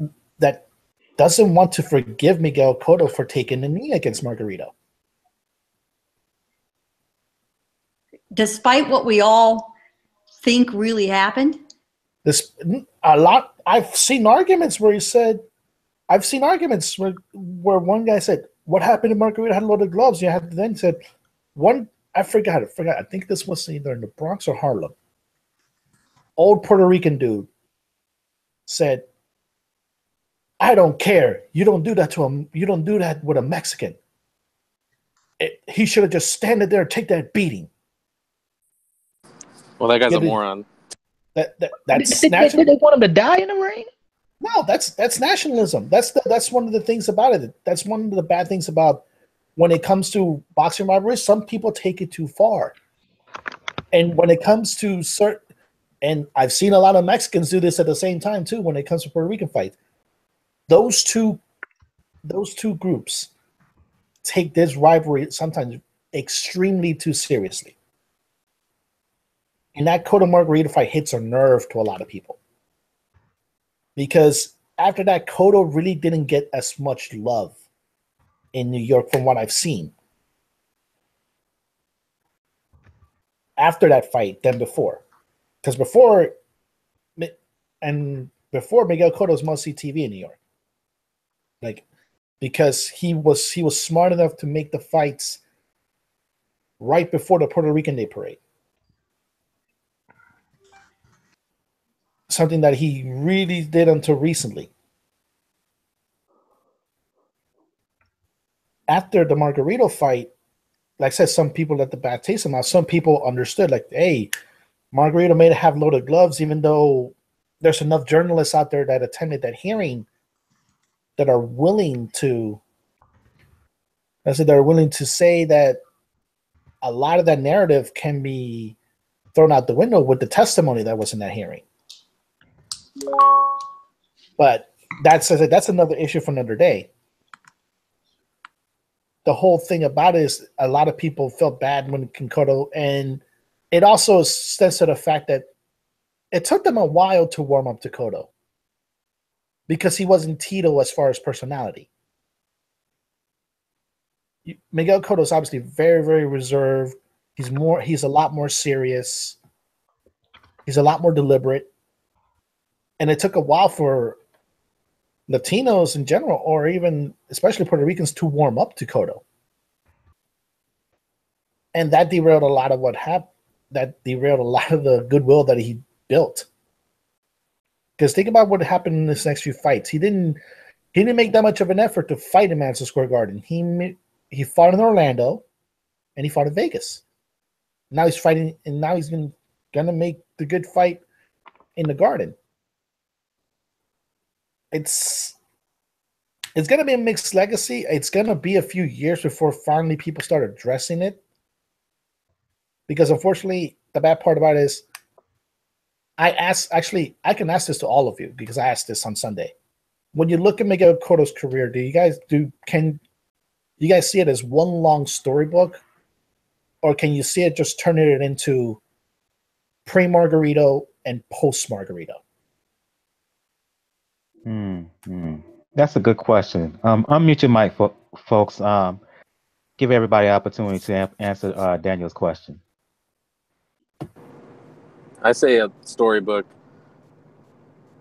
doesn't want to forgive Miguel Cotto for taking the knee against Margarito. Despite what we all think really happened? I've seen arguments where where one guy said, what happened to Margarito had a load of gloves? You had to then said I forgot. I think this was either in the Bronx or Harlem. Old Puerto Rican dude said, I don't care. You don't do that to him. You don't do that with a Mexican. He should have just standed there and take that beating. Well, that guy's a moron. That's did they want him to die in the ring? No, that's nationalism. That's one of the things about it. That's one of the bad things about when it comes to boxing rivalries. Some people take it too far, and when it comes to certain, And I've seen a lot of Mexicans do this at the same time too when it comes to Puerto Rican fights. Those two groups take this rivalry sometimes extremely too seriously. And that Cotto Margarito fight hits a nerve to a lot of people. Because after that, Cotto really didn't get as much love in New York from what I've seen after that fight than before. Because before Miguel Cotto's must-see TV in New York. Like, because he was smart enough to make the fights right before the Puerto Rican Day Parade. Something that he really did until recently. After the Margarito fight, like I said, some people let the bad taste in their mouth. Some people understood, like, hey, Margarito may have loaded gloves, even though there's enough journalists out there that attended that hearing that are willing to, they're willing to say that a lot of that narrative can be thrown out the window with the testimony that was in that hearing. But that's another issue for another day. The whole thing about it is a lot of people felt bad when Cotto, and it also stems to the fact that it took them a while to warm up to Cotto because he wasn't Tito as far as personality. Miguel Cotto is obviously very, very reserved. He's a lot more serious. He's a lot more deliberate. And it took a while for Latinos in general, or even especially Puerto Ricans, to warm up to Cotto. And that derailed a lot of what happened. That derailed a lot of the goodwill that he built. Because think about what happened in this next few fights. He didn't make that much of an effort to fight in Madison Square Garden. He fought in Orlando, and he fought in Vegas. Now he's fighting, and now he's gonna make the good fight in the Garden. It's gonna be a mixed legacy. It's gonna be a few years before finally people start addressing it. Because unfortunately, the bad part about it is, I can ask this to all of you because I asked this on Sunday. When you look at Miguel Cotto's career, can you guys see it as one long storybook, or can you see it just turning it into pre-Margarito and post-Margarito? That's a good question. Unmute your mic, folks. Give everybody an opportunity to answer Daniel's question. I say a storybook.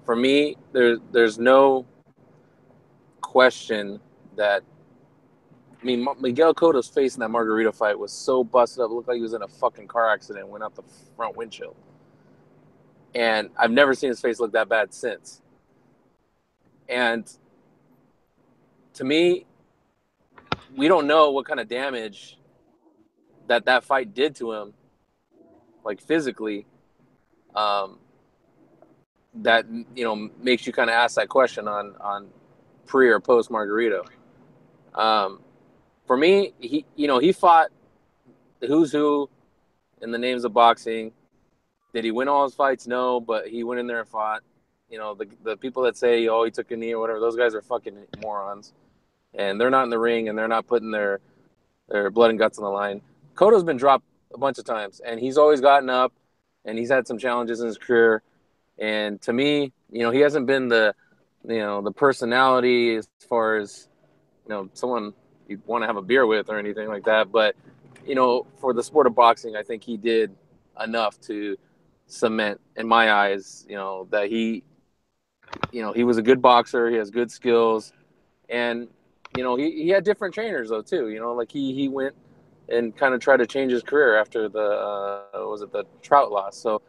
For me, there's no question that, I mean, Miguel Cotto's face in that Margarito fight was so busted up, it looked like he was in a fucking car accident, went out the front windshield. And I've never seen his face look that bad since. And to me, we don't know what kind of damage that fight did to him, like physically, that, you know, makes you kind of ask that question on pre or post Margarito. For me, he fought the who's who in the names of boxing. Did he win all his fights? No, but he went in there and fought. You know, the people that say, oh, he took a knee or whatever, those guys are fucking morons. And they're not in the ring, and they're not putting their blood and guts on the line. Cotto's been dropped a bunch of times, and he's always gotten up, and he's had some challenges in his career. And to me, you know, he hasn't been the personality as far as, you know, someone you'd want to have a beer with or anything like that. But, you know, for the sport of boxing, I think he did enough to cement, in my eyes, you know, that he was a good boxer. He has good skills. And, you know, he had different trainers, though, too. You know, like he went and kind of tried to change his career after the Trout loss. So,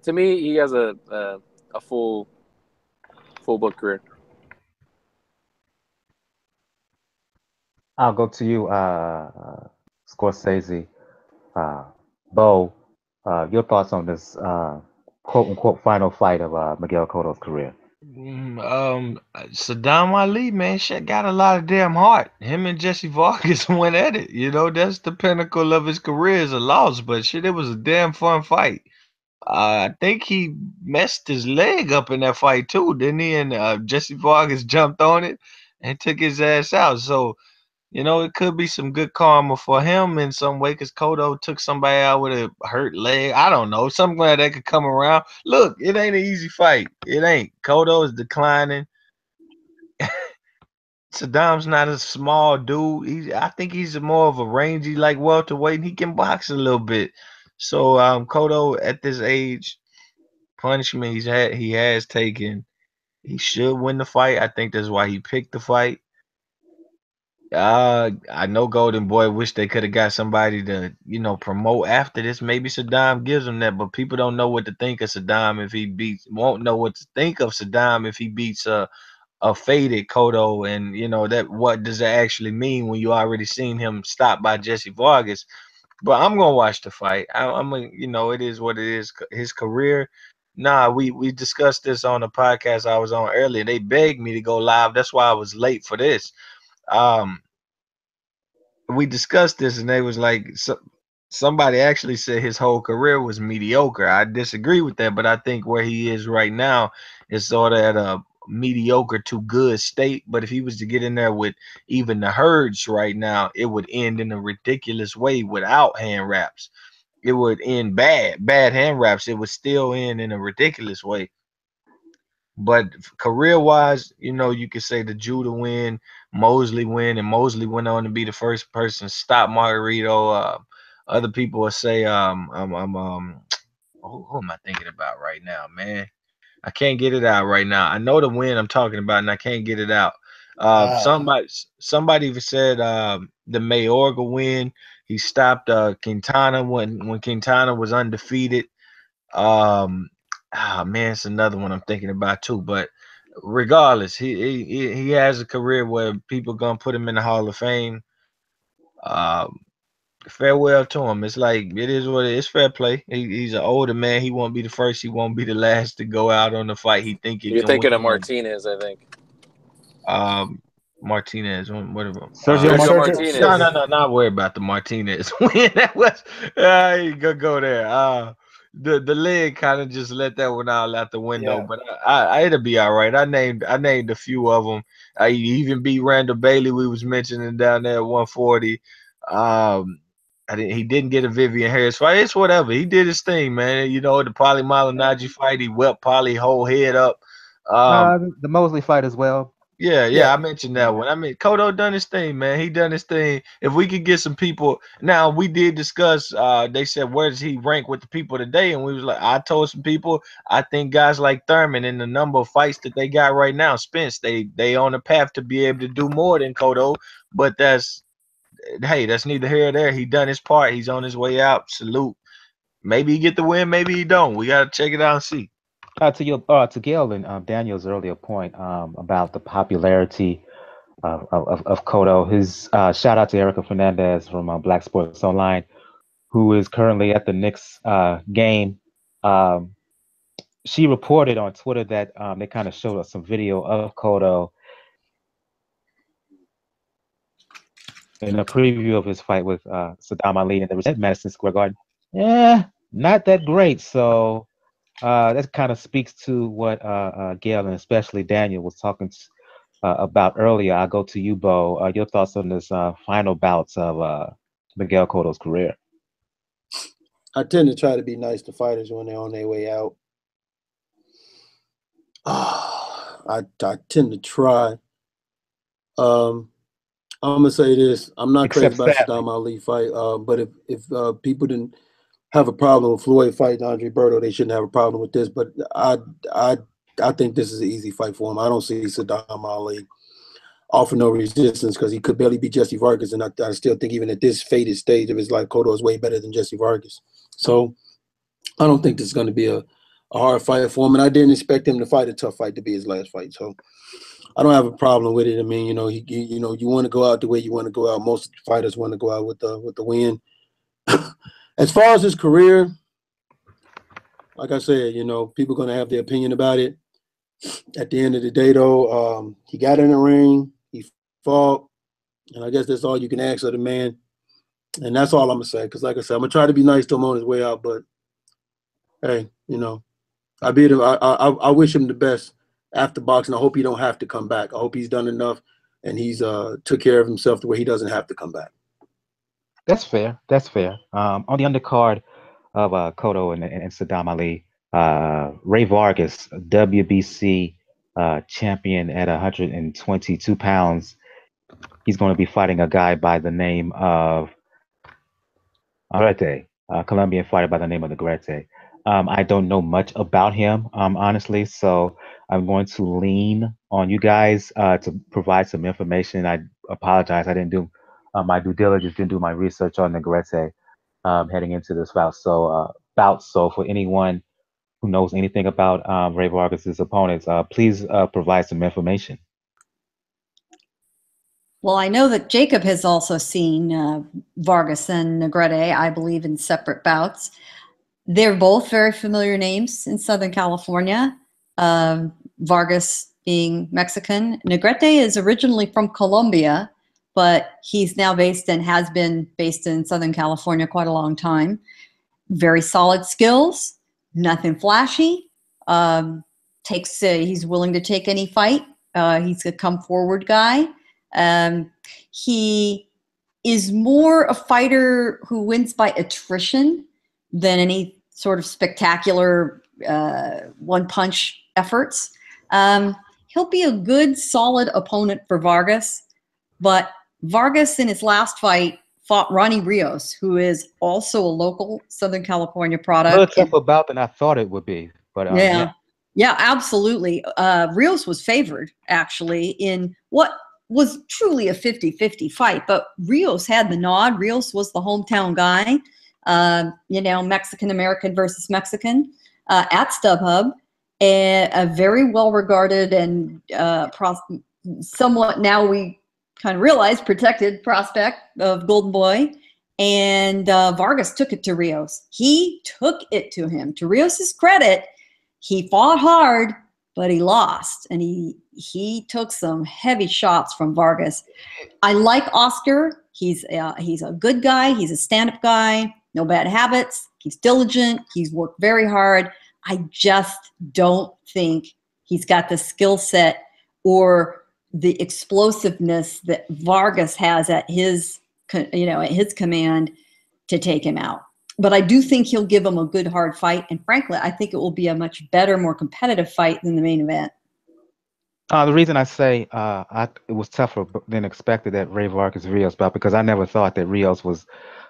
to me, he has a full book career. I'll go to you, Scorsese. Bo, your thoughts on this quote-unquote final fight of Miguel Cotto's career? Sadam Ali, man, shit got a lot of damn heart. Him and Jesse Vargas went at it. You know, that's the pinnacle of his career as a loss. But shit, it was a damn fun fight. I think he messed his leg up in that fight too, didn't he? And Jesse Vargas jumped on it and took his ass out. So, you know, it could be some good karma for him in some way because Cotto took somebody out with a hurt leg. I don't know. Something like that could come around. Look, it ain't an easy fight. It ain't. Cotto is declining. Sadam's not a small dude. I think he's more of a rangy, like welterweight. He can box a little bit. So Cotto at this age, punishment he has taken, he should win the fight. I think that's why he picked the fight. I know Golden Boy wish they could have got somebody to, you know, promote after this. Maybe Sadam gives him that, but people don't know what to think of Sadam if he beats. Won't know what to think of Sadam if he beats a faded Cotto, and you know that what does that actually mean when you already seen him stopped by Jesse Vargas? But I'm gonna watch the fight. I'm gonna, you know, it is what it is. His career. Nah, we discussed this on the podcast I was on earlier. They begged me to go live. That's why I was late for this. Um, we discussed this and they was like somebody actually said his whole career was mediocre. I disagree with that, but I think where he is right now is sort of at a mediocre to good state. But if he was to get in there with even the herds right now, it would end in a ridiculous way without hand wraps. It would end bad hand wraps. It would still end in a ridiculous way. But career wise, you know, you could say the Judah win, Mosley win, and Mosley went on to be the first person to stop Margarito. Other people will say, who am I thinking about right now, man? I can't get it out right now. I know the win I'm talking about, and I can't get it out. Somebody even said the Mayorga win. He stopped Quintana when Quintana was undefeated. Man, it's another one I'm thinking about too. But regardless, he has a career where people gonna put him in the Hall of Fame. Farewell to him. It's like it is what it is. Fair play. He's an older man. He won't be the first. He won't be the last to go out on the fight. He think he You're can thinking of win. Martinez, I think. Martinez. Whatever. Sergio Sergio Martinez. Martinez. No. Not worry about the Martinez win. That was. You go there. The leg kind of just let that one out the window, Yeah. but I it'll be all right. I named a few of them. I even beat Randall Bailey. We was mentioning down there at 140. He didn't get a Vivian Harris fight. It's whatever. He did his thing, man. You know, the Polly Malignaggi fight, he wept Polly whole head up. The Mosley fight as well. Yeah, I mentioned that one. I mean, Cotto done his thing, man. He done his thing. If we could get some people, now we did discuss. They said where does he rank with the people today, and we was like, I told some people, I think guys like Thurman and the number of fights that they got right now, Spence, they on the path to be able to do more than Cotto. But that's neither here or there. He done his part. He's on his way out. Salute. Maybe he get the win. Maybe he don't. We gotta check it out and see. To Gail and Daniel's earlier point about the popularity of Cotto. His shout out to Erica Fernandez from Black Sports Online, who is currently at the Knicks game. She reported on Twitter that they kind of showed us some video of Cotto in a preview of his fight with Sadam Ali at Madison Square Garden. Yeah, not that great. So that kind of speaks to what Gail and especially Daniel was talking about earlier. I'll go to you, Bo. Your thoughts on this final bouts of Miguel Cotto's career? I tend to try to be nice to fighters when they're on their way out. I tend to try. I'm gonna say this: I'm not crazy about Sadam Ali fight, but if people didn't have a problem with Floyd fighting Andre Berto, they shouldn't have a problem with this. But I think this is an easy fight for him. I don't see Sadam Ali offer no resistance because he could barely beat Jesse Vargas, and I still think even at this faded stage of his life, Cotto is way better than Jesse Vargas. So I don't think this is going to be a hard fight for him, and I didn't expect him to fight a tough fight to be his last fight. So I don't have a problem with it. I mean, you want to go out the way you want to go out. Most fighters want to go out with the win. As far as his career, like I said, people are going to have their opinion about it. At the end of the day, though, he got in the ring, he fought, and I guess that's all you can ask of the man. And that's all I'm going to say, because like I said, I'm going to try to be nice to him on his way out, but hey, I beat him. I wish him the best after boxing. I hope he don't have to come back. I hope he's done enough and he's took care of himself to where he doesn't have to come back. That's fair. That's fair. On the undercard of Cotto and Sadam Ali, Ray Vargas, WBC champion at 122 pounds. He's going to be fighting a guy by the name of Negrete, a Colombian fighter by the name of Negrete. I don't know much about him, honestly, so I'm going to lean on you guys to provide some information. I apologize. I didn't do my due diligence, didn't do my research on Negrete heading into this bout. So for anyone who knows anything about Ray Vargas's opponents, please provide some information. Well, I know that Jacob has also seen Vargas and Negrete, I believe, in separate bouts. They're both very familiar names in Southern California. Vargas being Mexican. Negrete is originally from Colombia, but he's now based and has been based in Southern California quite a long time. Very solid skills, nothing flashy. He's willing to take any fight. He's a come forward guy. He is more a fighter who wins by attrition than any sort of spectacular one-punch efforts. He'll be a good, solid opponent for Vargas, but Vargas in his last fight fought Ronnie Rios, who is also a local Southern California product. A little tougher bout than I thought it would be, but yeah, absolutely. Rios was favored, actually, in what was truly a 50-50 fight, but Rios had the nod. Rios was the hometown guy, Mexican-American versus Mexican at StubHub, a very well-regarded and somewhat, now we kind of realize, protected prospect of Golden Boy. And Vargas took it to Rios. He took it to him. To Rios's credit, he fought hard, but he lost, and he took some heavy shots from Vargas. I like Oscar. He's a good guy. He's a stand-up guy. No bad habits. He's diligent. He's worked very hard. I just don't think he's got the skill set or the explosiveness that Vargas has at his command to take him out. But I do think he'll give him a good, hard fight. And frankly, I think it will be a much better, more competitive fight than the main event. The reason I say it was tougher than expected at Ray Vargas-Rios bout, because I never thought that Rios was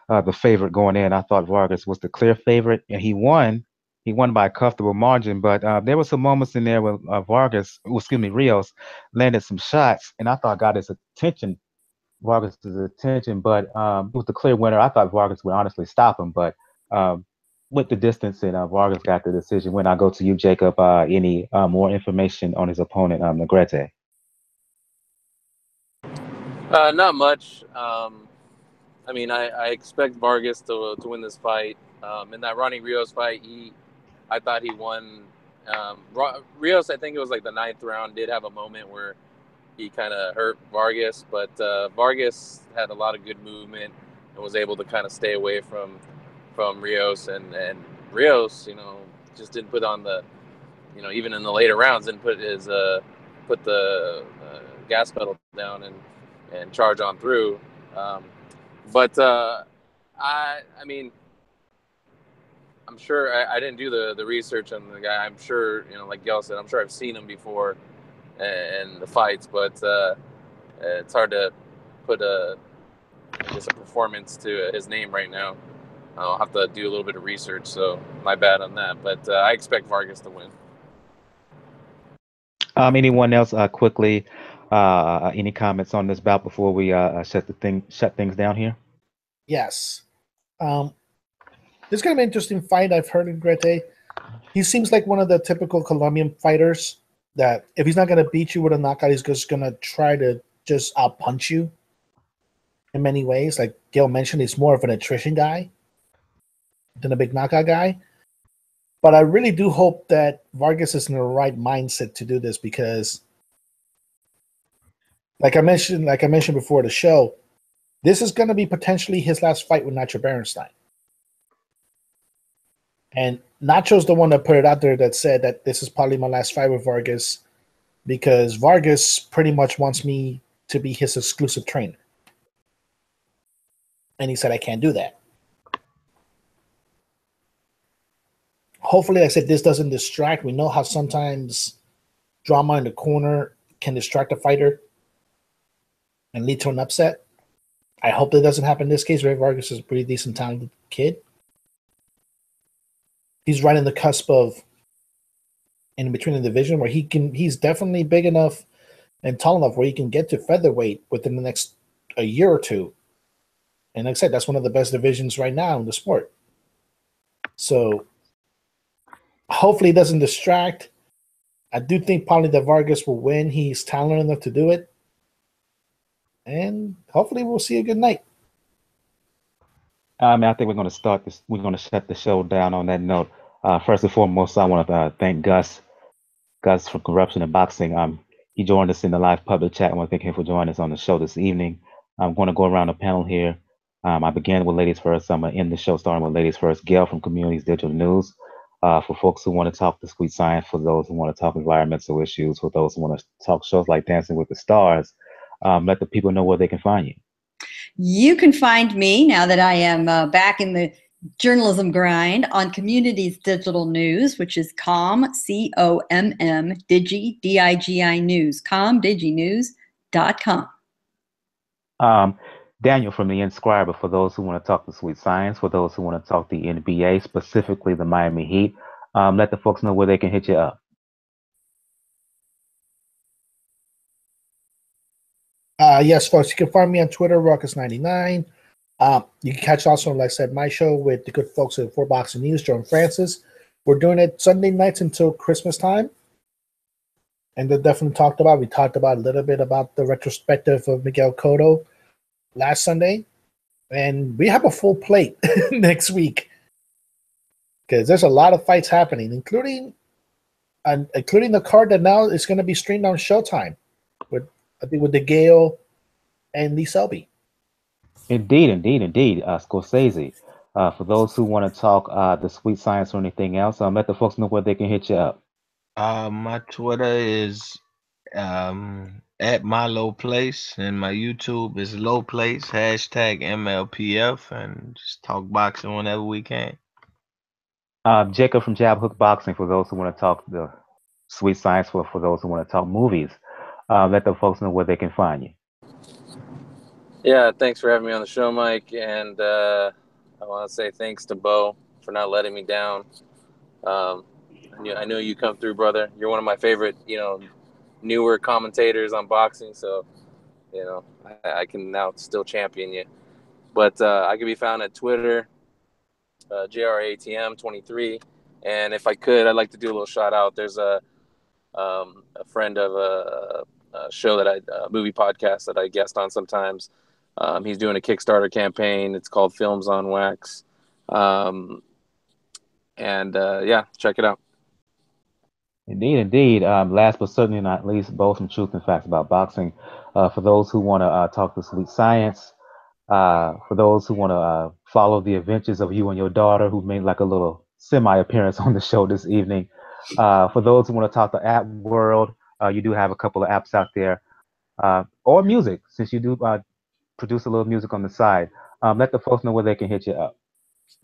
the favorite going in. I thought Vargas was the clear favorite, and he won. He won by a comfortable margin, but there were some moments in there where Rios landed some shots, and I thought got his attention, Vargas' attention, but it was the clear winner. I thought Vargas would honestly stop him, but with the distance, and Vargas got the decision win. I'll go to you, Jacob. Any more information on his opponent, Negrete? Not much. I expect Vargas to win this fight. In that Ronnie Rios fight, I thought he won. Rios, I think it was like the 9th round, did have a moment where he kind of hurt Vargas, but Vargas had a lot of good movement and was able to kind of stay away from Rios, and Rios, just didn't put on the, even in the later rounds, didn't put the gas pedal down and charge on through. I'm sure I didn't do the research on the guy. I'm sure, like Gail said, I'm sure I've seen him before in the fights, but it's hard to put a performance to his name right now. I'll have to do a little bit of research, so my bad on that. But I expect Vargas to win. Anyone else quickly? Any comments on this bout before we shut things down here? Yes. This is going to be an interesting fight. I've heard in Negrete. He seems like one of the typical Colombian fighters that if he's not going to beat you with a knockout, he's just going to try to just out-punch you in many ways. Like Gail mentioned, he's more of an attrition guy than a big knockout guy. But I really do hope that Vargas is in the right mindset to do this, because like I mentioned before the show, this is going to be potentially his last fight with Nacho Berenstein. And Nacho's the one that put it out there that said that this is probably my last fight with Vargas because Vargas pretty much wants me to be his exclusive trainer. And he said, I can't do that. Hopefully, like I said, this doesn't distract. We know how sometimes drama in the corner can distract a fighter and lead to an upset. I hope that doesn't happen in this case. Ray Vargas is a pretty decent, talented kid. He's right in the cusp of in between the division where he's definitely big enough and tall enough where he can get to featherweight within the next a year or two. And like I said, that's one of the best divisions right now in the sport. So hopefully it doesn't distract. I do think probably that Vargas will win. He's talented enough to do it. And hopefully we'll see a good night. I think we're going to start this. We're going to shut the show down on that note. First and foremost, I want to thank Gus from Corruption and Boxing. He joined us in the live public chat. I want to thank him for joining us on the show this evening. I'm going to go around the panel here. I began with ladies first. I'm going to end the show starting with ladies first. Gail from Communities Digital News. For folks who want to talk the sweet science, for those who want to talk environmental issues, for those who want to talk shows like Dancing with the Stars, let the people know where they can find you. You can find me, now that I am back in the journalism grind, on Communities Digital News, which is COMM, C-O-M-M, Digi, D-I-G-I News, comdiginews.com. Daniel from the Inscriber, for those who want to talk the sweet science, for those who want to talk the NBA, specifically the Miami Heat, let the folks know where they can hit you up. Yes, folks, you can find me on Twitter, Ruckus99. You can catch also, like I said, my show with the good folks at 4Boxing News, Joe and Francis. We're doing it Sunday nights until Christmas time. And they definitely we talked about a little bit about the retrospective of Miguel Cotto last Sunday. And we have a full plate next week. Because there's a lot of fights happening, including the card that now is going to be streamed on Showtime. I think with the Gale and Lee Selby. Indeed. Scorsese. For those who want to talk the sweet science or anything else, let the folks know where they can hit you up. My Twitter is at my low place, and my YouTube is low place, #MLPF, and just talk boxing whenever we can. Jacob from Jab Hook Boxing, for those who want to talk the sweet science, for those who want to talk movies. Let the folks know where they can find you. Yeah, thanks for having me on the show, Mike. And I want to say thanks to Bo for not letting me down. I know you come through, brother. You're one of my favorite, newer commentators on boxing. So, I can now still champion you. But I can be found at Twitter, JRATM23. And if I could, I'd like to do a little shout out. There's a friend of a show that movie podcast that I guest on sometimes. He's doing a Kickstarter campaign. It's called Films on Wax. Check it out. Indeed. Last but certainly not least, both from Truth and Facts About Boxing. For those who want to talk the sweet science, for those who want to follow the adventures of you and your daughter, who made like a little semi-appearance on the show this evening. For those who want to talk the app world, you do have a couple of apps out there, or music, since you do produce a little music on the side. Let the folks know where they can hit you up.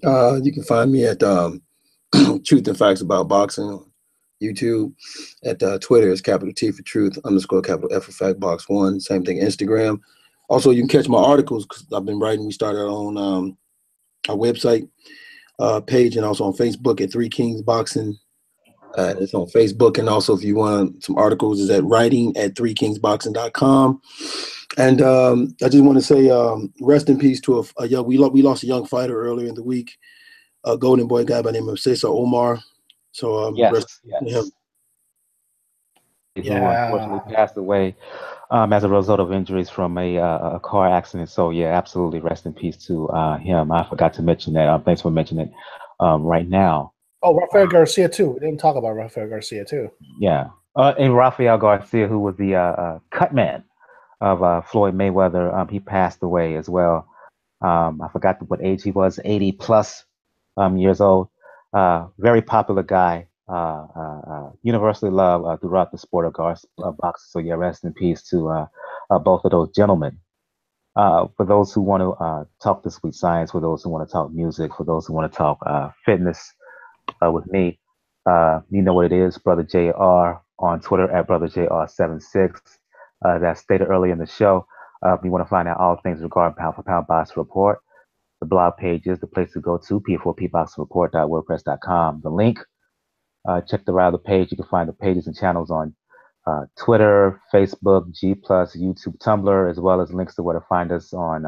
You can find me at Truth and Facts About Boxing on YouTube. At Twitter, it's capital T for Truth, _ capital F for Fact Box 1. Same thing, Instagram. Also, you can catch my articles because I've been writing. We started on our website page and also on Facebook at Three Kings Boxing. It's on Facebook, and also if you want some articles, is at writing at threekingsboxing.com. And I just want to say rest in peace to we lost a young fighter earlier in the week, a Golden Boy guy by the name of Cesar Omar. So yes. Who unfortunately passed away as a result of injuries from a car accident. So yeah, absolutely rest in peace to him. I forgot to mention that. Thanks for mentioning it right now. Oh, Rafael Garcia too. We didn't talk about Rafael Garcia too. Yeah, and Rafael Garcia, who was the cut man of Floyd Mayweather, he passed away as well. I forgot what age he was, 80 plus years old. Very popular guy, universally loved throughout the sport of boxing. So yeah, rest in peace to both of those gentlemen. For those who want to talk the sweet science, for those who want to talk music, for those who want to talk fitness with me, you know what it is, Brother JR on Twitter at Brother JR76. That's stated early in the show. If you want to find out all things regarding Pound for Pound Box Report, the blog page is the place to go to, p4pboxreport.wordpress.com. The link, check the rather page. You can find the pages and channels on Twitter, Facebook, G+, YouTube, Tumblr, as well as links to where to find us on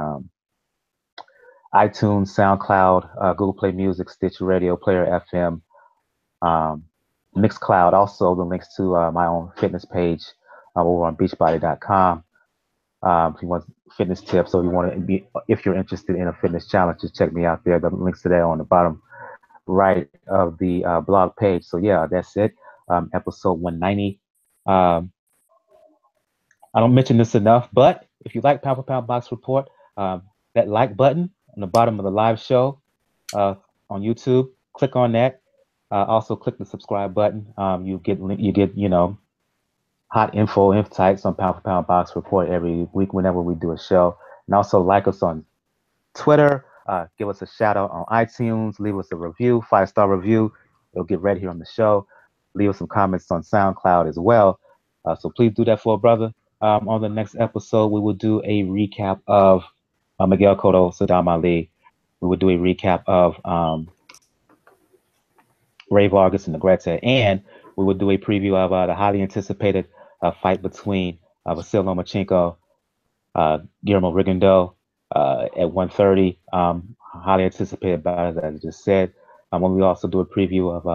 iTunes, SoundCloud, Google Play Music, Stitcher Radio, Player FM, Mixcloud. Also, the links to my own fitness page over on beachbody.com. If you want fitness tips, or you want to be, if you're interested in a fitness challenge, just check me out there. The links to that are on the bottom right of the blog page. So yeah, that's it. Episode 190. I don't mention this enough, but if you like Pound for Pound Box Report, that like button on the bottom of the live show on YouTube, click on that. Also click the subscribe button. You get hot insights on Pound for Pound Box Report every week whenever we do a show. And also like us on Twitter. Give us a shout out on iTunes. Leave us a review, 5-star review. It'll get read here on the show. Leave us some comments on SoundCloud as well. So please do that for a brother. On the next episode, we will do a recap of Miguel Cotto, Sadam Ali. We will do a recap of VArgas and Negrete, and we will do a preview of the highly anticipated fight between Vasyl Lomachenko, Guillermo Rigondeaux at 1:30. Highly anticipated about it, as I just said. When we also do a preview of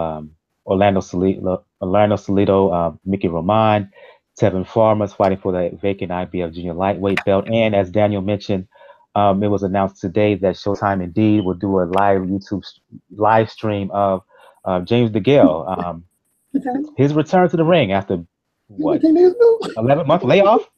Orlando Salido, Mickey Roman, Tevin Farmer's fighting for the vacant IBF Junior Lightweight belt. And as Daniel mentioned, it was announced today that Showtime Indeed will do a live YouTube live stream of James DeGale, his return to the ring after what 11-month layoff.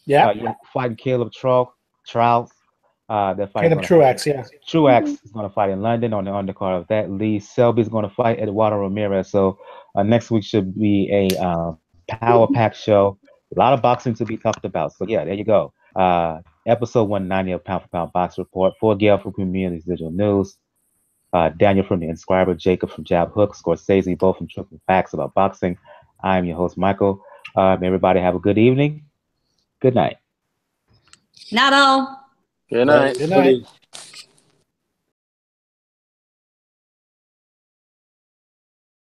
Yeah, fighting Caleb Trout. They're fighting Truax. Yeah, Truax is going to fight in London on the undercard of that. Lee Selby is going to fight Eduardo Ramirez. So next week should be a power pack show. A lot of boxing to be talked about. So yeah, there you go. Episode 190 of Pound for Pound Box Report. For Gail from Community Digital News. Daniel from The Inscriber, Jacob from Jab Hook, Scorsese, both from Truth and Facts About Boxing. I am your host, Michael. Everybody have a good evening. Good night. Not all. Good night. Good night.